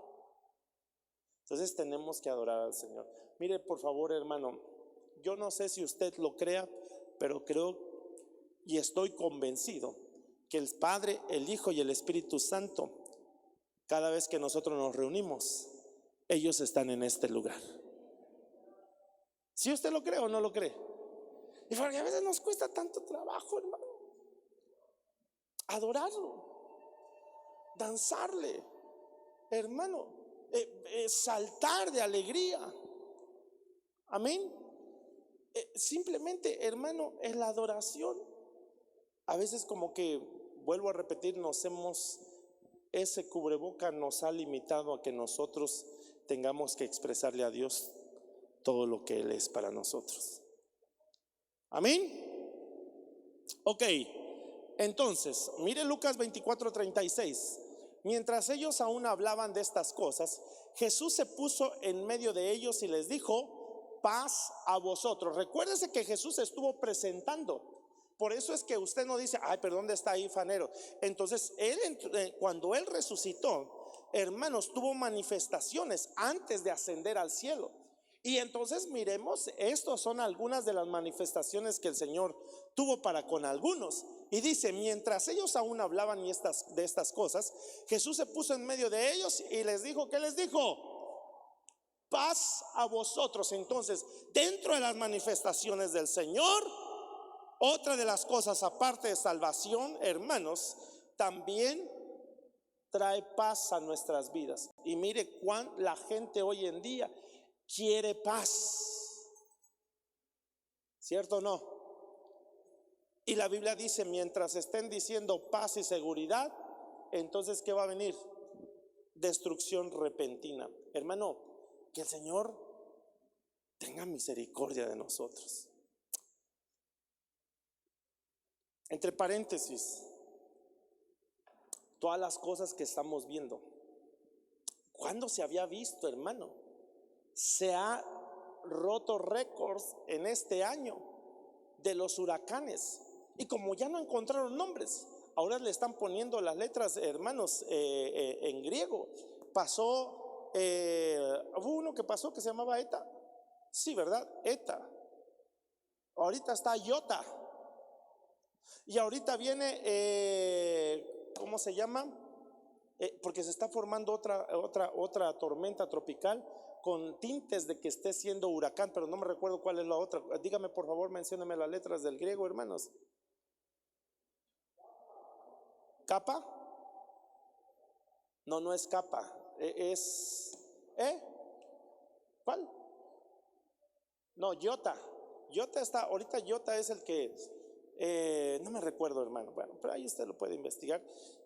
Entonces tenemos que adorar al Señor. Mire, por favor, hermano, yo no sé si usted lo crea, pero creo y estoy convencido que el Padre, el Hijo y el Espíritu Santo, cada vez que nosotros nos reunimos, ellos están en este lugar. Si usted lo cree o no lo cree. Y porque a veces nos cuesta tanto trabajo, hermano, adorarlo, danzarle, hermano, saltar de alegría. Amén. Simplemente, hermano, es la adoración. A veces, como que, vuelvo a repetir, ese cubreboca nos ha limitado a que nosotros tengamos que expresarle a Dios todo lo que Él es para nosotros. Amén. Ok, entonces, mire Lucas 24:36. Mientras ellos aún hablaban de estas cosas, Jesús se puso en medio de ellos y les dijo: paz a vosotros. Recuérdese que Jesús estuvo presentando. Por eso es que usted no dice: ay, pero ¿dónde está ahí fanero? Entonces, cuando Él resucitó, hermanos, tuvo manifestaciones antes de ascender al cielo. Y entonces miremos, estos son algunas de las manifestaciones que el Señor tuvo para con algunos. Y dice: mientras ellos aún hablaban de estas cosas, Jesús se puso en medio de ellos y les dijo, ¿qué les dijo? paz a vosotros. Entonces, dentro de las manifestaciones del Señor, otra de las cosas aparte de salvación, hermanos, también trae paz a nuestras vidas. Y mire cuán la gente hoy en día quiere paz, ¿cierto o no? Y la Biblia dice, mientras estén diciendo paz y seguridad, entonces ¿qué va a venir? Destrucción repentina. Hermano, que el Señor tenga misericordia de nosotros. Entre paréntesis, todas las cosas que estamos viendo, ¿cuándo se había visto, hermano? Se ha roto récords en este año de los huracanes. Y como ya no encontraron nombres, ahora le están poniendo las letras, hermanos, en griego. Pasó, hubo uno que pasó que se llamaba Eta. Sí, ¿verdad? Eta. Ahorita está Iota. Y ahorita viene, ¿cómo se llama? Porque se está formando otra tormenta tropical con tintes de que esté siendo huracán, pero no me recuerdo cuál es la otra. Dígame por favor, mencióneme las letras del griego, hermanos. ¿Capa? No, no es capa. Es ¿cuál? No, Iota. Iota está, ahorita Iota es el que no me recuerdo, hermano. Bueno, pero ahí usted lo puede investigar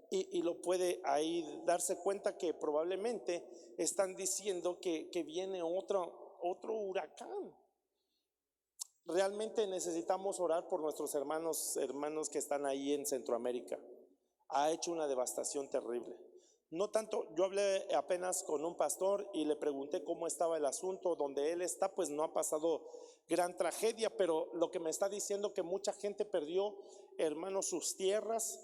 y lo puede ahí darse cuenta que probablemente están diciendo que viene otro huracán. Realmente necesitamos orar por nuestros hermanos que están ahí en Centroamérica. Ha hecho una devastación terrible. No tanto, yo hablé apenas con un pastor y le pregunté cómo estaba el asunto. Donde él está, pues no ha pasado gran tragedia, pero lo que me está diciendo que mucha gente perdió, hermanos, sus tierras,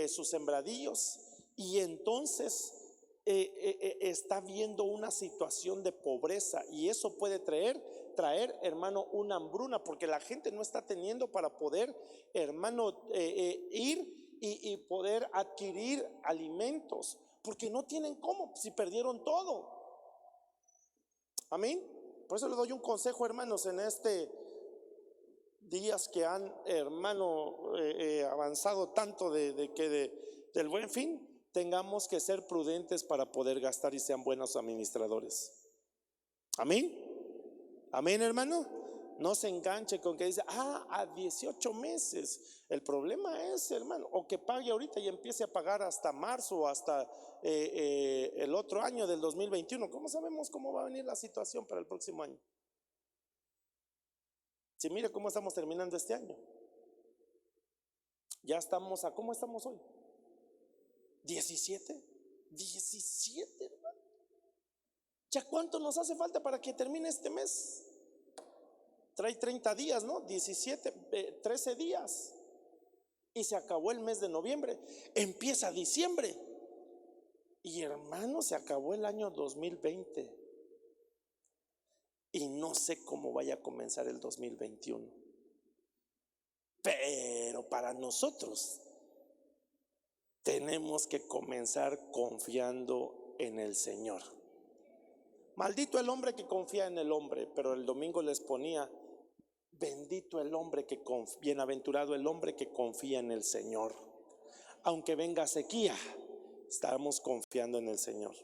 sus sembradíos, y entonces está viendo una situación de pobreza, y eso puede traer, hermano, una hambruna, porque la gente no está teniendo para poder, hermano, ir y poder adquirir alimentos, porque no tienen cómo, si perdieron todo. Amén. Por eso le doy un consejo, hermanos, en días que han, hermano, avanzado tanto del Buen Fin, tengamos que ser prudentes para poder gastar y sean buenos administradores. Amén. Amén, hermano. No se enganche con que dice, a 18 meses. El problema es, hermano, o que pague ahorita y empiece a pagar hasta marzo o hasta el otro año del 2021. ¿Cómo sabemos cómo va a venir la situación para el próximo año? Si mire cómo estamos terminando este año. Ya estamos ¿cómo estamos hoy? 17, hermano. ¿Ya cuánto nos hace falta para que termine este mes? Trae 30 días, ¿no? 17, 13 días. Y se acabó el mes de noviembre. Empieza diciembre. Y hermano, se acabó el año 2020. Y no sé cómo vaya a comenzar el 2021. Pero para nosotros tenemos que comenzar confiando en el Señor. Maldito el hombre que confía en el hombre. Pero el domingo les ponía, bendito el hombre bienaventurado el hombre que confía en el Señor. Aunque venga sequía, estamos confiando en el Señor.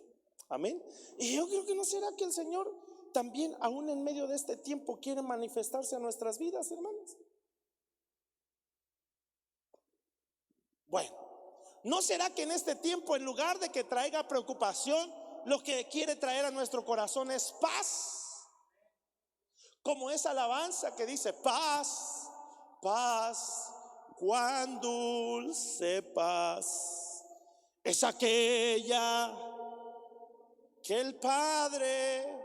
Amén. Y yo creo que no será que el Señor también, aún en medio de este tiempo, quiere manifestarse a nuestras vidas, hermanos. Bueno, ¿no será que en este tiempo, en lugar de que traiga preocupación, lo que quiere traer a nuestro corazón es paz? Como esa alabanza que dice, paz, paz, cuán dulce paz es aquella que el Padre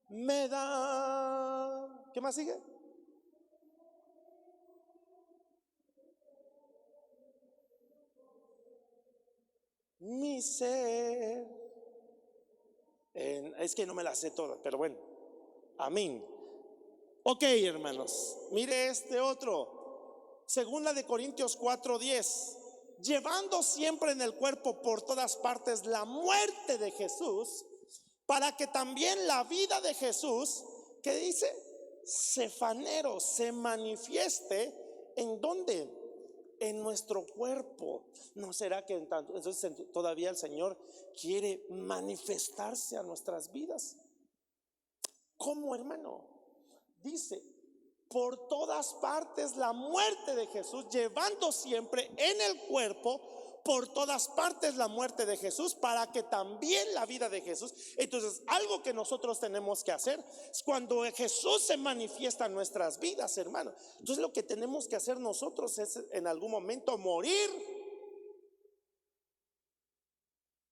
me da. ¿Qué más sigue? Mi ser. Es que no me la sé toda, pero bueno. Amén. Ok, hermanos, mire este otro. Segunda de Corintios 4:10. Llevando siempre en el cuerpo por todas partes la muerte de Jesús, para que también la vida de Jesús, que dice, cefanero, se manifieste. ¿En dónde? En nuestro cuerpo. ¿No será que entonces todavía el Señor quiere manifestarse a nuestras vidas? ¿Cómo, hermano? Dice, por todas partes la muerte de Jesús, llevando siempre en el cuerpo por todas partes la muerte de Jesús, para que también la vida de Jesús. Entonces, algo que nosotros tenemos que hacer es cuando Jesús se manifiesta en nuestras vidas, hermano. Entonces, lo que tenemos que hacer nosotros es en algún momento morir.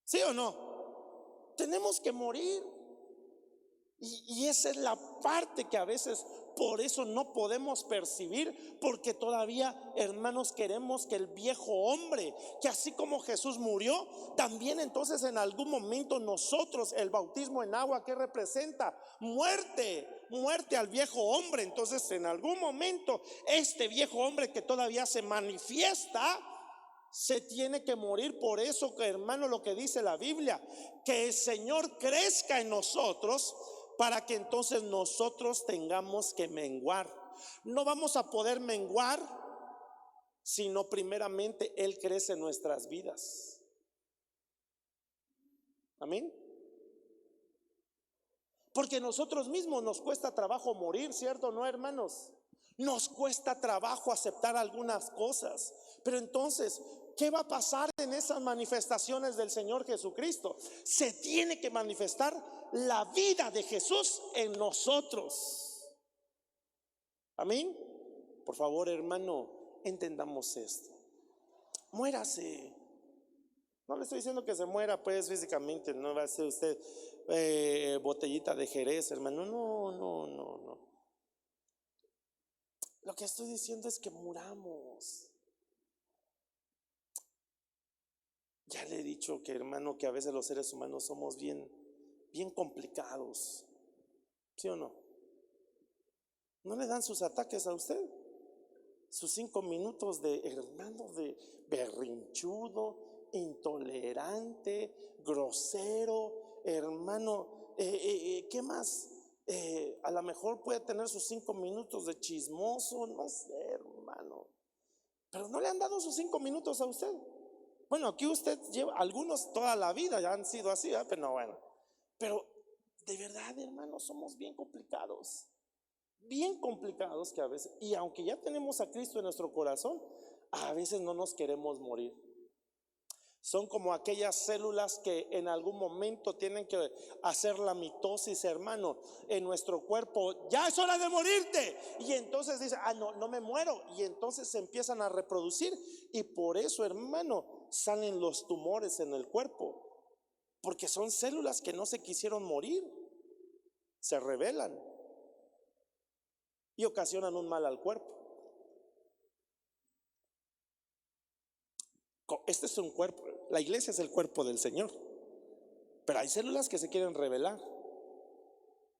¿Sí o no? Tenemos que morir. Y esa es la parte que a veces por eso no podemos percibir, porque todavía, hermanos, queremos que el viejo hombre, que así como Jesús murió, también entonces en algún momento nosotros, el bautismo en agua, ¿qué representa? Muerte al viejo hombre. Entonces en algún momento este viejo hombre que todavía se manifiesta, se tiene que morir. Por eso, hermano, lo que dice la Biblia, que el Señor crezca en nosotros, para que entonces nosotros tengamos que menguar. No vamos a poder menguar sino primeramente Él crece en nuestras vidas. Amén. Porque nosotros mismos nos cuesta trabajo morir, ¿cierto o no, hermanos? Nos cuesta trabajo aceptar algunas cosas. Pero entonces, ¿qué va a pasar en esas manifestaciones del Señor Jesucristo? Se tiene que manifestar la vida de Jesús en nosotros. Amén. Por favor, hermano, entendamos esto. Muérase. No le estoy diciendo que se muera pues físicamente, no va a ser usted botellita de Jerez, hermano. No. Lo que estoy diciendo es que muramos. Ya le he dicho que, hermano, que a veces los seres humanos somos bien complicados. ¿Sí o no? ¿No le dan sus ataques a usted? Sus 5 minutos de, hermano, de berrinchudo, intolerante, grosero, hermano, ¿qué más? A lo mejor puede tener sus 5 minutos de chismoso, no sé, hermano. Pero no le han dado sus 5 minutos a usted. Bueno, aquí usted lleva, algunos toda la vida ya han sido así, ¿eh? Pero no, bueno. Pero de verdad, hermano, somos bien complicados que a veces, y aunque ya tenemos a Cristo en nuestro corazón, a veces no nos queremos morir. Son como aquellas células que en algún momento tienen que hacer la mitosis, hermano, en nuestro cuerpo. Ya es hora de morirte. Y entonces dice, no me muero. Y entonces se empiezan a reproducir. Y por eso, hermano, salen los tumores en el cuerpo. Porque son células que no se quisieron morir. Se rebelan y ocasionan un mal al cuerpo. Este es un cuerpo, la iglesia es el cuerpo del Señor, pero hay células que se quieren rebelar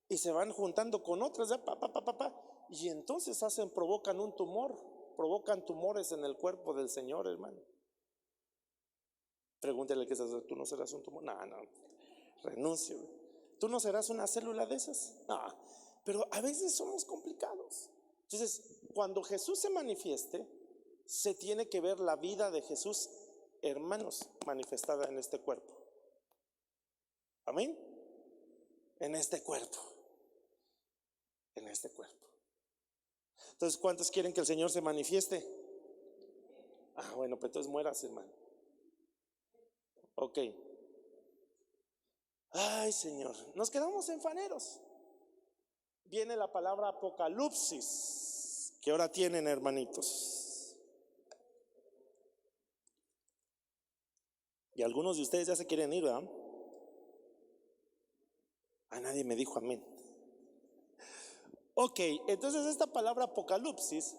y se van juntando con otras, y entonces provocan un tumor, provocan tumores en el cuerpo del Señor, hermano. Pregúntele que tú no serás un tumor. No, renuncio. ¿Tú no serás una célula de esas? No, pero a veces somos complicados. Entonces, cuando Jesús se manifieste, se tiene que ver la vida de Jesús, hermanos, manifestada en este cuerpo. Amén. En este cuerpo. Entonces, ¿cuántos quieren que el Señor se manifieste? Bueno, pues entonces mueras, hermano. Ok. Ay, Señor, nos quedamos en faneros. Viene la palabra apocalipsis. ¿Qué hora tienen, hermanitos? Y algunos de ustedes ya se quieren ir, ¿verdad? Nadie me dijo amén. Ok, entonces esta palabra apocalipsis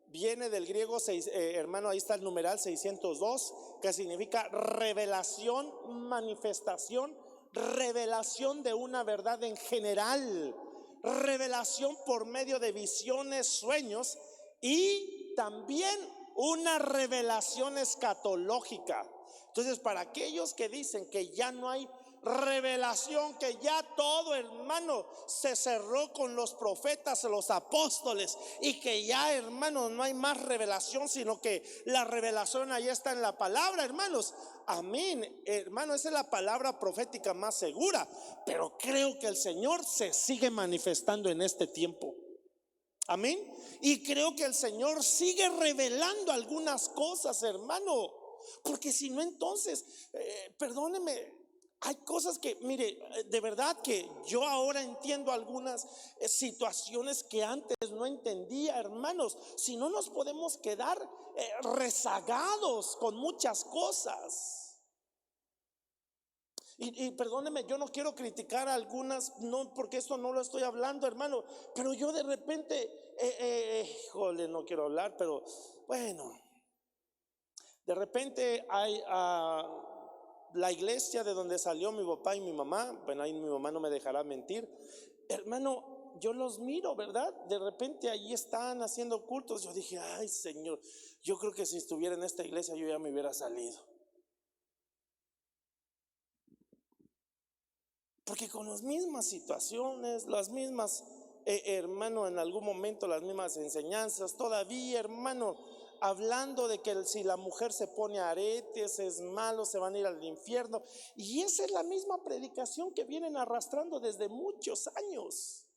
viene del griego, hermano, ahí está el numeral 602, que significa revelación, manifestación, revelación de una verdad en general, revelación por medio de visiones, sueños, y también una revelación escatológica. Entonces, para aquellos que dicen que ya no hay revelación, que ya todo, hermano, se cerró con los profetas, los apóstoles, y que ya, hermano, no hay más revelación, sino que la revelación ahí está en la palabra, hermanos. Amén, hermano, esa es la palabra profética más segura. Pero creo que el Señor se sigue manifestando en este tiempo. Amén. Y creo que el Señor sigue revelando algunas cosas, hermano. Porque si no, entonces, perdóneme, hay cosas que, mire, de verdad que yo ahora entiendo algunas situaciones que antes no entendía, hermanos. Si no, nos podemos quedar rezagados con muchas cosas. Y perdóneme, yo no quiero criticar a algunas, no, porque esto no lo estoy hablando, hermano. Pero yo de repente, híjole, no quiero hablar, pero bueno, de repente hay la iglesia de donde salió mi papá y mi mamá. Bueno, ahí mi mamá no me dejará mentir, hermano. Yo los miro, ¿verdad? De repente allí están haciendo cultos. Yo dije, ay, Señor, yo creo que si estuviera en esta iglesia yo ya me hubiera salido. Porque con las mismas situaciones, las mismas, hermano, en algún momento las mismas enseñanzas, todavía, hermano, hablando de que si la mujer se pone aretes es malo, se van a ir al infierno. Y esa es la misma predicación que vienen arrastrando desde muchos años.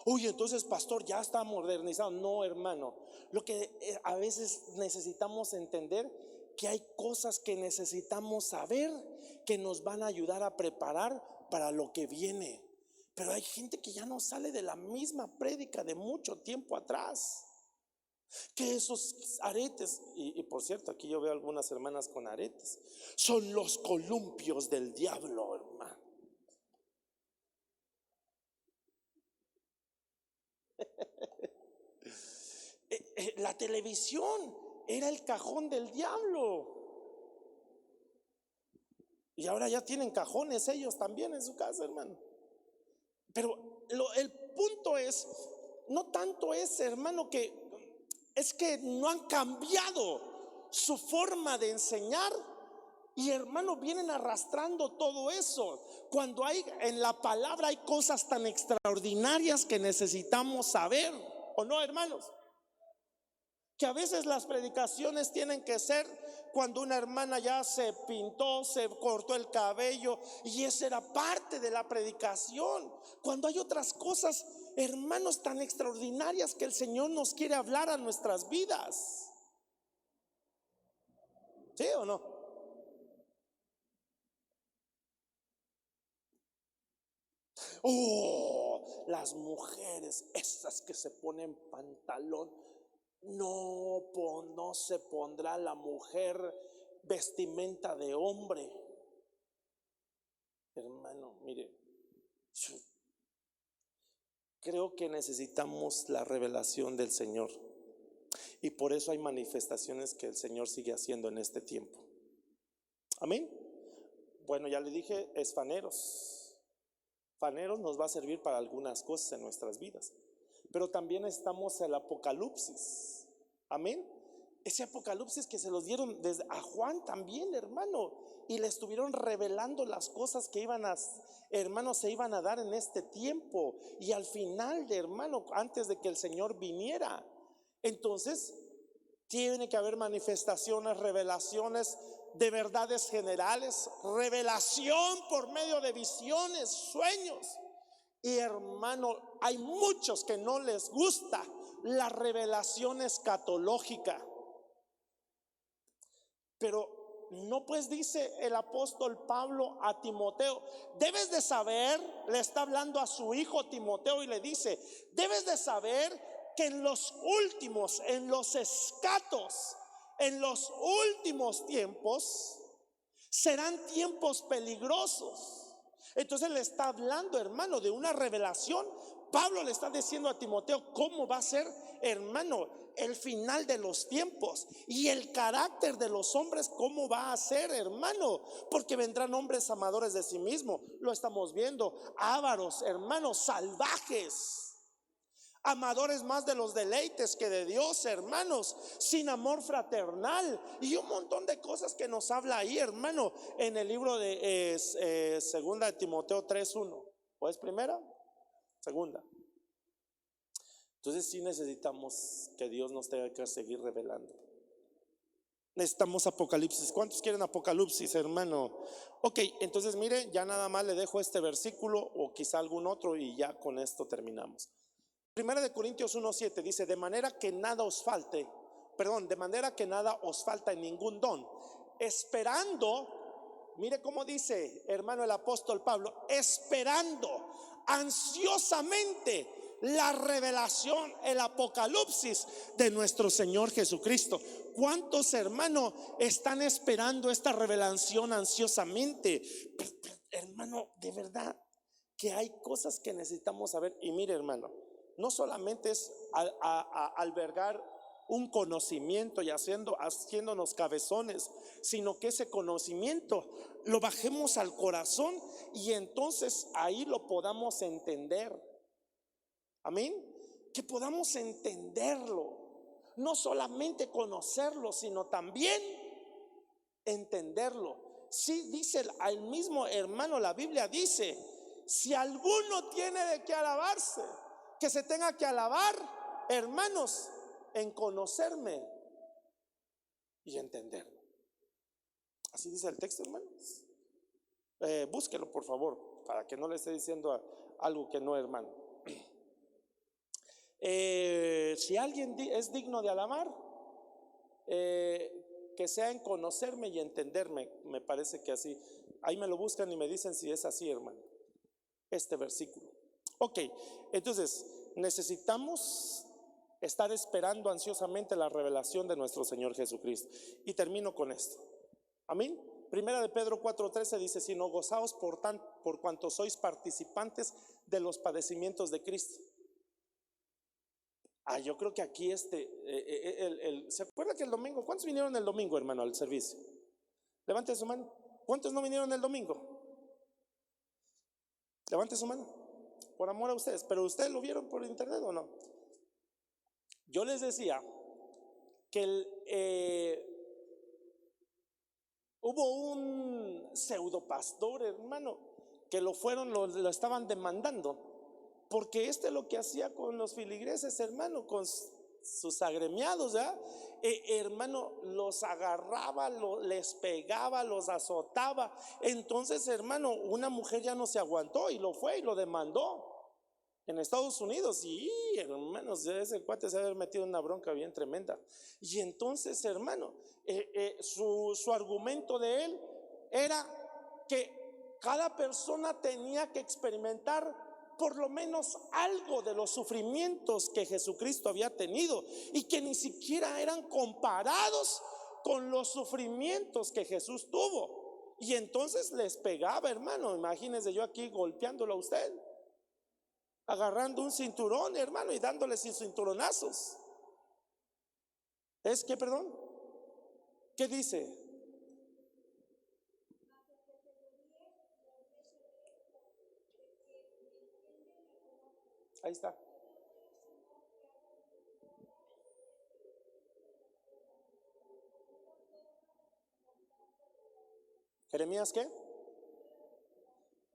Uy, entonces, pastor, ya está modernizado. No, hermano, lo que a veces necesitamos entender, que hay cosas que necesitamos saber, que nos van a ayudar a preparar para lo que viene. Pero hay gente que ya no sale de la misma prédica de mucho tiempo atrás. Que esos aretes, y por cierto, aquí yo veo algunas hermanas con aretes, son los columpios del diablo, hermano. La televisión era el cajón del diablo. Y ahora ya tienen cajones ellos también en su casa, hermano. Pero el punto es, no tanto es, hermano, que es que no han cambiado su forma de enseñar. Y, hermano, vienen arrastrando todo eso, cuando hay en la palabra hay cosas tan extraordinarias que necesitamos saber, ¿o no, hermanos? Que a veces las predicaciones tienen que ser cuando una hermana ya se pintó, se cortó el cabello, y esa era parte de la predicación. Cuando hay otras cosas, hermanos, tan extraordinarias que el Señor nos quiere hablar a nuestras vidas. ¿Sí o no? Oh, las mujeres, esas que se ponen pantalón. No se pondrá la mujer vestimenta de hombre. Hermano, mire, yo creo que necesitamos la revelación del Señor, y por eso hay manifestaciones que el Señor sigue haciendo en este tiempo. Amén. Bueno, ya le dije, es faneros. Faneros nos va a servir para algunas cosas en nuestras vidas, pero también estamos el Apocalipsis. Amén. Ese Apocalipsis que se los dieron desde a Juan también, hermano, y le estuvieron revelando las cosas que iban a, hermano, se iban a dar en este tiempo, y al final, de hermano, antes de que el Señor viniera. Entonces tiene que haber manifestaciones, revelaciones de verdades generales, revelación por medio de visiones, sueños. Y, hermano, hay muchos que no les gusta la revelación escatológica. Pero no, pues dice el apóstol Pablo a Timoteo, debes de saber, le está hablando a su hijo Timoteo y le dice, debes de saber que en los últimos, en los escatos, en los últimos tiempos, serán tiempos peligrosos. Entonces le está hablando, hermano, de una revelación. Pablo le está diciendo a Timoteo cómo va a ser, hermano, el final de los tiempos, y el carácter de los hombres cómo va a ser, hermano, porque vendrán hombres amadores de sí mismos, lo estamos viendo, ávaros, hermanos, salvajes, amadores más de los deleites que de Dios, hermanos, sin amor fraternal y un montón de cosas que nos habla ahí, hermano, en el libro de segunda de Timoteo 3:1. ¿O es primera? Segunda. Entonces sí necesitamos que Dios nos tenga que seguir revelando. Necesitamos Apocalipsis. ¿Cuántos quieren Apocalipsis, hermano? Ok, entonces mire, ya nada más le dejo este versículo o quizá algún otro y ya con esto terminamos. Primera de Corintios 1:7 dice: de manera que nada os falte, de manera que nada os falta en ningún don, esperando, mire cómo dice, hermano, el apóstol Pablo, esperando ansiosamente la revelación, el apocalipsis de nuestro Señor Jesucristo. ¿Cuántos, hermano, están esperando esta revelación ansiosamente? Hermano, de verdad que hay cosas que necesitamos saber. Y mire, hermano, no solamente es albergar un conocimiento y haciéndonos cabezones, sino que ese conocimiento lo bajemos al corazón y entonces ahí lo podamos entender. Amén. Que podamos entenderlo, no solamente conocerlo, sino también entenderlo. Sí, dice el mismo hermano, la Biblia dice: si alguno tiene de qué alabarse, que se tenga que alabar, hermanos, en conocerme y entenderlo. Así dice el texto, hermanos. Búsquelo, por favor, para que no le esté diciendo algo que no, hermano. Si alguien es digno de alabar, que sea en conocerme y entenderme. Me parece que así. Ahí me lo buscan y me dicen si es así, hermano, este versículo. Ok, entonces necesitamos estar esperando ansiosamente la revelación de nuestro Señor Jesucristo. Y termino con esto. Amén. Primera de Pedro 4:13 dice: sino gozaos por cuanto sois participantes de los padecimientos de Cristo. Yo creo que aquí ¿se acuerda que el domingo? ¿Cuántos vinieron el domingo, hermano, al servicio? Levante su mano. ¿Cuántos no vinieron el domingo? Levante su mano. Por amor a ustedes. ¿Pero ustedes lo vieron por internet o no? Yo les decía que hubo un pseudo pastor, hermano, que lo estaban demandando, porque lo que hacía con los filigreses, hermano, con sus agremiados, ¿ya? Hermano, los agarraba, les pegaba, los azotaba. Entonces, hermano, una mujer ya no se aguantó y lo fue y lo demandó en Estados Unidos. Y hermanos, ese cuate se había metido en una bronca bien tremenda. Y entonces, hermano, su argumento de él era que cada persona tenía que experimentar por lo menos algo de los sufrimientos que Jesucristo había tenido, y que ni siquiera eran comparados con los sufrimientos que Jesús tuvo. Y entonces les pegaba, hermano. Imagínense yo aquí golpeándolo a usted, agarrando un cinturón, hermano, y dándole sin cinturonazos. ¿Es que, perdón? ¿Qué dice? Ahí está. ¿Jeremías qué?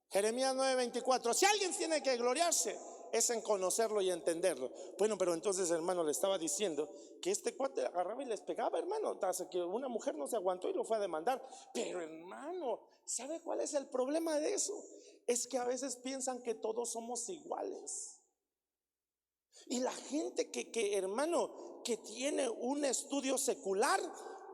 Jeremías 9:24. Si alguien tiene que gloriarse, es en conocerlo y entenderlo. Bueno, pero entonces, hermano, le estaba diciendo que este cuate agarraba y les pegaba, hermano, hasta que una mujer no se aguantó y lo fue a demandar. Pero, hermano, ¿sabe cuál es el problema de eso? Es que a veces piensan que todos somos iguales. Y la gente hermano, que tiene un estudio secular,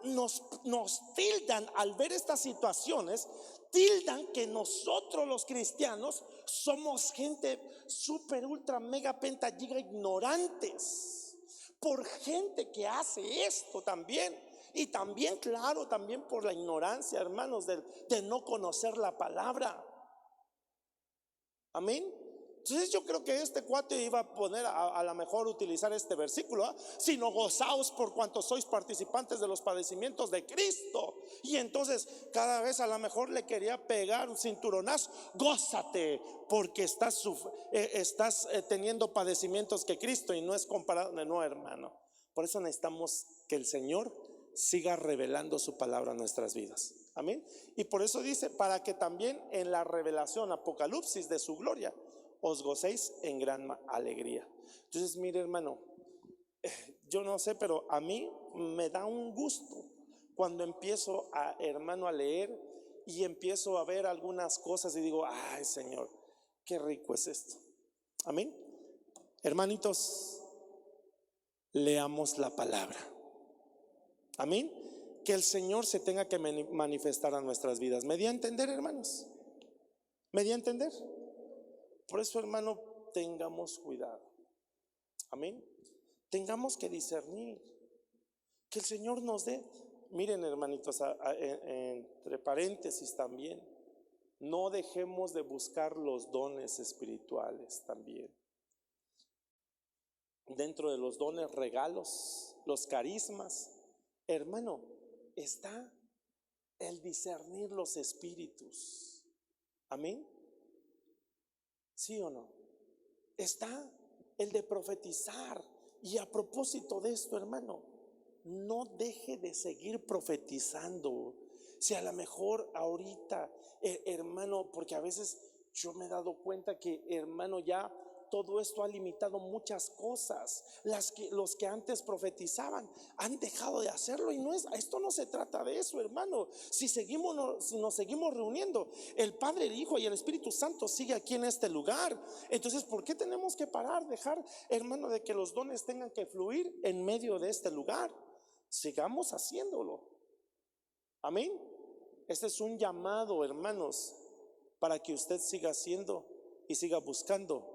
nos tildan al ver estas situaciones, tildan que nosotros los cristianos somos gente super, ultra, mega, penta, giga ignorantes, por gente que hace esto también. Y también, claro, también por la ignorancia, hermanos, de no conocer la palabra. Amén. Entonces yo creo que este cuate iba a poner a lo mejor utilizar este versículo, ¿eh? Sino gozaos por cuanto sois participantes de los padecimientos de Cristo. Y entonces cada vez a lo mejor le quería pegar un cinturonazo. Gózate porque estás teniendo padecimientos que Cristo, y no es comparado, no, hermano. Por eso necesitamos que el Señor siga revelando su palabra en nuestras vidas. Amén. Y por eso dice, para que también en la revelación, Apocalipsis, de su gloria os gocéis en gran alegría. Entonces, mire, hermano, yo no sé, pero a mí me da un gusto cuando empiezo hermano, a leer y empiezo a ver algunas cosas y digo, ay, Señor, qué rico es esto. Amén. Hermanitos, leamos la palabra. Amén. Que el Señor se tenga que manifestar a nuestras vidas. ¿Me di a entender, hermanos? ¿Me di a entender? Por eso, hermano, tengamos cuidado. Amén. Tengamos que discernir, que el Señor nos dé. Miren, hermanitos, entre paréntesis también, no dejemos de buscar los dones espirituales también. Dentro de los dones, regalos, los carismas, hermano, está el discernir los espíritus. Amén. ¿Sí o no? Está el de profetizar. Y a propósito de esto, hermano, no deje de seguir profetizando. Si a lo mejor ahorita, hermano, porque a veces yo me he dado cuenta que, hermano, ya todo esto ha limitado muchas cosas. Los que antes profetizaban han dejado de hacerlo, y esto no se trata de eso, hermano. Si nos seguimos reuniendo, el Padre, el Hijo y el Espíritu Santo sigue aquí en este lugar. Entonces, ¿por qué tenemos que parar, dejar, hermano, de que los dones tengan que fluir en medio de este lugar? Sigamos haciéndolo. Amén. Este es un llamado, hermanos, para que usted siga haciendo y siga buscando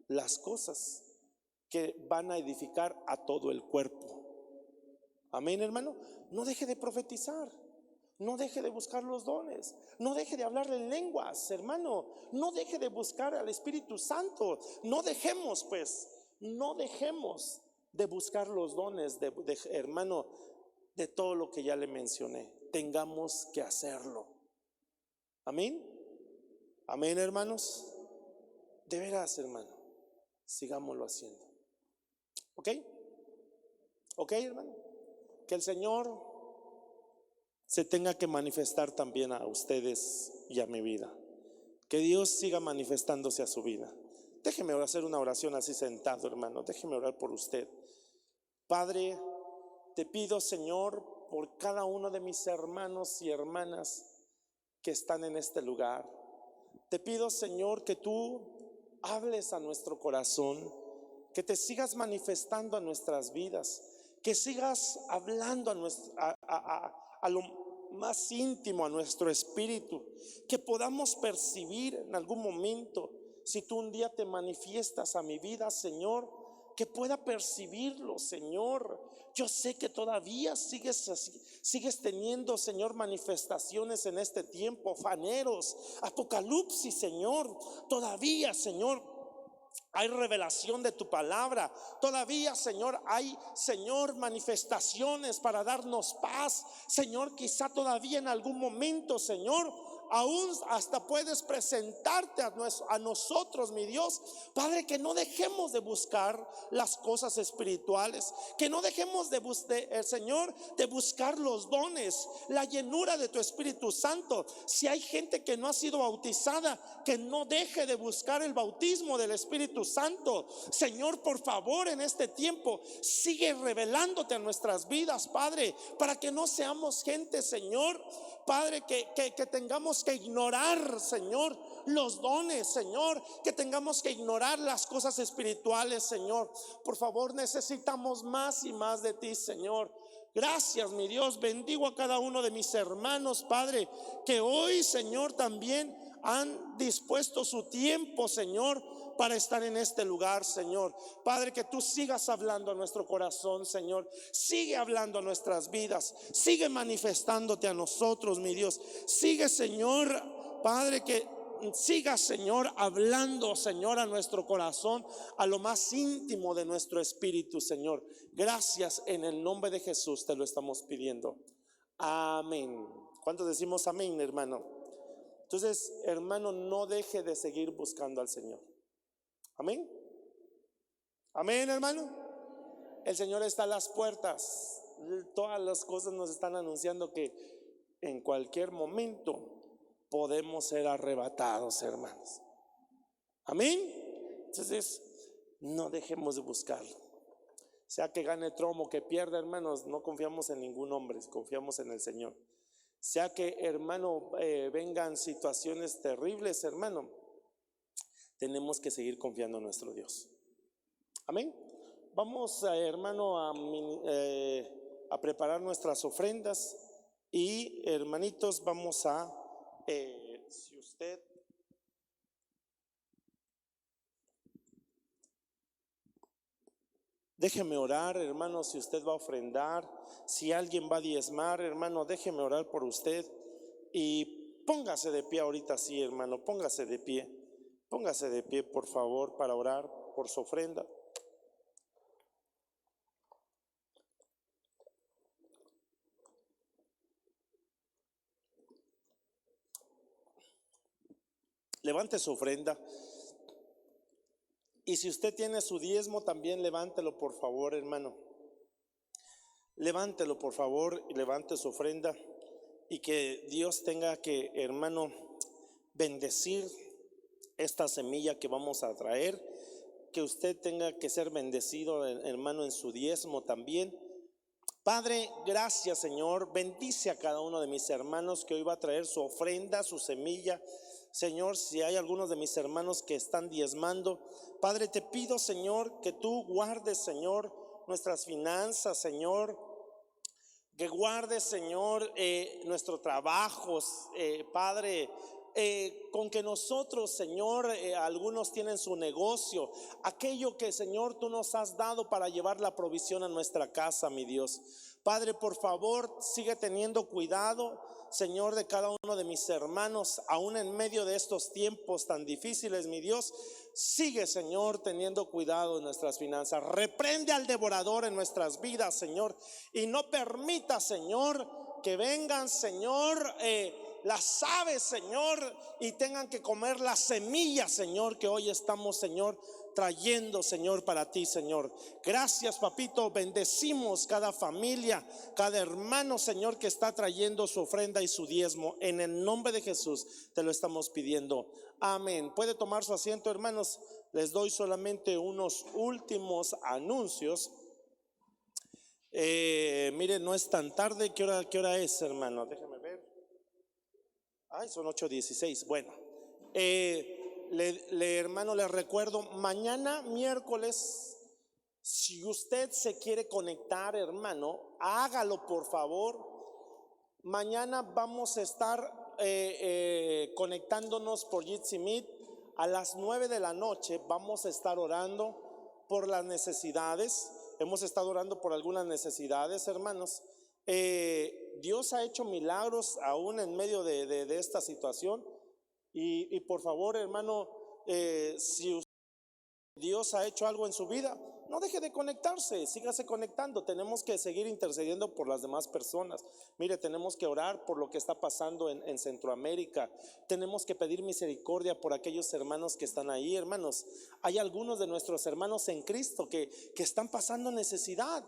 las cosas que van a edificar a todo el cuerpo. Amén, hermano. No deje de profetizar, no deje de buscar los dones, no deje de hablar en lenguas, hermano. No deje de buscar al Espíritu Santo. No dejemos de buscar los dones, hermano, de todo lo que ya le mencioné. Tengamos que hacerlo. Amén. Amén, hermanos. De veras, hermano, sigámoslo haciendo. ¿Ok? ¿Ok, hermano? Que el Señor se tenga que manifestar también a ustedes y a mi vida. Que Dios siga manifestándose a su vida. Déjeme hacer una oración así sentado, hermano. Déjeme orar por usted. Padre, te pido, Señor, por cada uno de mis hermanos y hermanas que están en este lugar. Te pido, Señor, que tú hables a nuestro corazón, que te sigas manifestando a nuestras vidas, que sigas hablando a lo más íntimo, a nuestro espíritu, que podamos percibir en algún momento, si tú un día te manifiestas a mi vida, Señor, que pueda percibirlo, Señor. Yo sé que todavía sigues teniendo, Señor, manifestaciones en este tiempo, faneros, apocalipsis, Señor. Todavía, Señor, hay revelación de tu palabra. Todavía, Señor, hay, Señor, manifestaciones para darnos paz. Señor, quizá todavía en algún momento, Señor, aún hasta puedes presentarte a nosotros, mi Dios. Padre, que no dejemos de buscar las cosas espirituales, que no dejemos Señor, de buscar los dones, la llenura de tu Espíritu Santo. Si hay gente que no ha sido bautizada, que no deje de buscar el bautismo del Espíritu Santo. Señor, por favor, en este tiempo sigue revelándote a nuestras vidas, Padre, para que no seamos gente, Señor, Padre, que tengamos que ignorar, Señor, los dones, Señor, que tengamos que ignorar las cosas espirituales, Señor. Por favor, necesitamos más y más de ti, Señor. Gracias, mi Dios. Bendigo a cada uno de mis hermanos, Padre, que hoy, Señor, también han dispuesto su tiempo, Señor, para estar en este lugar, Señor. Padre, que tú sigas hablando a nuestro corazón, Señor. Sigue hablando a nuestras vidas. Sigue manifestándote a nosotros, mi Dios. Sigue, Señor, Padre, que siga, Señor, hablando, Señor, a nuestro corazón, a lo más íntimo de nuestro espíritu, Señor. Gracias, en el nombre de Jesús te lo estamos pidiendo. Amén. ¿Cuántos decimos amén, hermano? Entonces, hermano, no deje de seguir buscando al Señor. Amén. Amén, hermano. El Señor está a las puertas. Todas las cosas nos están anunciando que en cualquier momento podemos ser arrebatados, hermanos. Amén. Entonces, no dejemos de buscarlo. Sea que gane Trump o que pierda, hermanos, no confiamos en ningún hombre, confiamos en el Señor. Sea que, hermano, vengan situaciones terribles, hermano, tenemos que seguir confiando en nuestro Dios. Amén. Vamos, hermano, a preparar nuestras ofrendas. Y, hermanitos, vamos a, si usted déjeme orar, hermano, si usted va a ofrendar, si alguien va a diezmar, hermano, déjeme orar por usted. Y póngase de pie ahorita, sí, hermano, póngase de pie, por favor, para orar por su ofrenda. Levante su ofrenda. Y si usted tiene su diezmo, también levántelo, por favor, hermano. Levántelo, por favor, y levante su ofrenda. Y que Dios tenga que, hermano, bendecir esta semilla que vamos a traer. Que usted tenga que ser bendecido, hermano, en su diezmo también. Padre, gracias, Señor. Bendice a cada uno de mis hermanos que hoy va a traer su ofrenda, su semilla. Señor, si hay algunos de mis hermanos que están diezmando, Padre, te pido, Señor, que tú guardes, Señor, nuestras finanzas, Señor, que guardes, Señor, nuestro trabajo, Padre, con que nosotros, Señor, algunos tienen su negocio, aquello que, Señor, tú nos has dado para llevar la provisión a nuestra casa, mi Dios. Padre, por favor, sigue teniendo cuidado, Señor, de cada uno de mis hermanos, aún en medio de estos tiempos tan difíciles, mi Dios. Sigue, Señor, teniendo cuidado de nuestras finanzas. Reprende al devorador en nuestras vidas, Señor, y no permita, Señor, que vengan, Señor, las aves, Señor, y tengan que comer las semillas, Señor, que hoy estamos, Señor, trayendo, Señor, para ti, Señor. Gracias, papito. Bendecimos cada familia, cada hermano, Señor, que está trayendo su ofrenda y su diezmo. En el nombre de Jesús te lo estamos pidiendo. Amén. Puede tomar su asiento, hermanos. Les doy solamente unos últimos anuncios. Miren, no es tan tarde. ¿Qué hora es, hermano? Déjame ver. Ay, son 8:16. Bueno, hermano, les recuerdo, mañana miércoles, si usted se quiere conectar, hermano, hágalo, por favor. Mañana vamos a estar conectándonos por Jitsi Meet a las 9 de la noche. Vamos a estar orando por las necesidades. Hemos estado orando por algunas necesidades, hermanos. Dios ha hecho milagros aún en medio de esta situación. Y por favor, hermano, si Dios ha hecho algo en su vida, no deje de conectarse, sígase conectando. Tenemos que seguir intercediendo por las demás personas. Mire, tenemos que orar por lo que está pasando en Centroamérica. Tenemos que pedir misericordia por aquellos hermanos que están ahí, hermanos. Hay algunos de nuestros hermanos en Cristo que están pasando necesidad.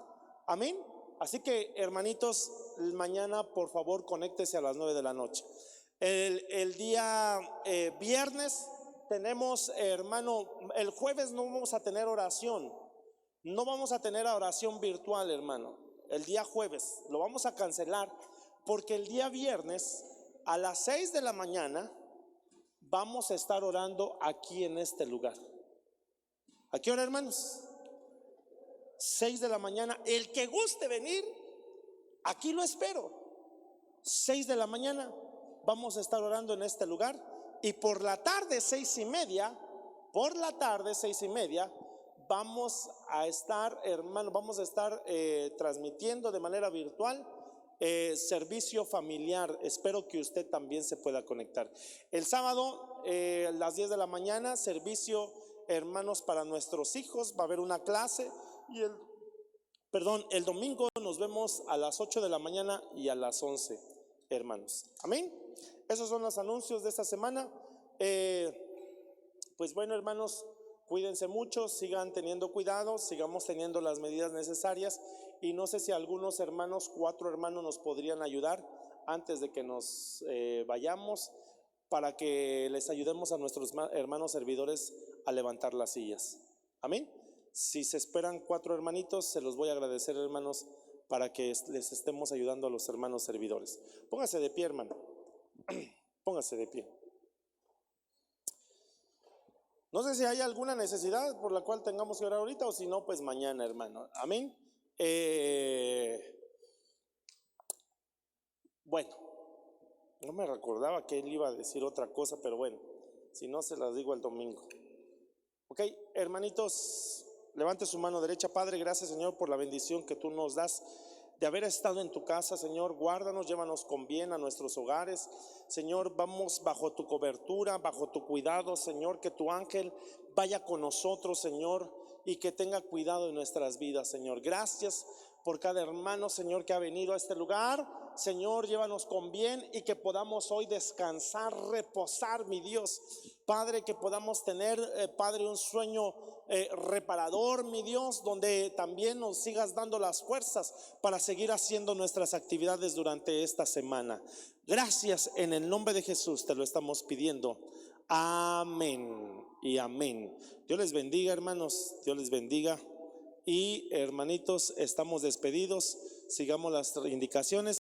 Amén. Así que, hermanitos, mañana por favor conéctese a las 9 de la noche. El día viernes tenemos, hermano, el jueves no vamos a tener oración. No vamos a tener oración virtual, hermano. El día jueves lo vamos a cancelar, porque el día viernes a las 6 de la mañana vamos a estar orando aquí en este lugar. ¿A qué hora, hermanos? 6 de la mañana. El que guste venir, aquí lo espero. 6 de la mañana vamos a estar orando en este lugar. Y por la tarde, 6:30, vamos a estar, hermano, transmitiendo de manera virtual servicio familiar. Espero que usted también se pueda conectar. El sábado a las 10 de la mañana, servicio hermanos para nuestros hijos. Va a haber una clase. Y el domingo nos vemos a las 8 de la mañana y a las 11, hermanos. Amén. Esos son los anuncios de esta semana. Pues bueno, hermanos, cuídense mucho, sigan teniendo cuidado, sigamos teniendo las medidas necesarias. Y no sé si algunos hermanos, 4 hermanos, nos podrían ayudar antes de que nos vayamos, para que les ayudemos a nuestros hermanos servidores a levantar las sillas. Amén. Si se esperan 4 hermanitos, se los voy a agradecer, hermanos, para que les estemos ayudando a los hermanos servidores. Póngase de pie, hermano. Póngase de pie. No sé si hay alguna necesidad por la cual tengamos que orar ahorita, o si no, pues mañana, hermano. Amén. Bueno, no me recordaba que él iba a decir otra cosa, pero bueno, si no, se las digo el domingo. Ok, hermanitos, levante su mano derecha. Padre, gracias, Señor, por la bendición que tú nos das de haber estado en tu casa, Señor. Guárdanos, llévanos con bien a nuestros hogares, Señor. Vamos bajo tu cobertura, bajo tu cuidado, Señor. Que tu ángel vaya con nosotros, Señor, y que tenga cuidado de nuestras vidas, Señor. Gracias por cada hermano, Señor, que ha venido a este lugar. Señor, llévanos con bien y que podamos hoy descansar, reposar, mi Dios. Padre, que podamos tener, Padre, un sueño reparador, mi Dios, donde también nos sigas dando las fuerzas para seguir haciendo nuestras actividades durante esta semana. Gracias, en el nombre de Jesús te lo estamos pidiendo. Amén y amén. Dios les bendiga, hermanos. Dios les bendiga. Y hermanitos, estamos despedidos. Sigamos las indicaciones.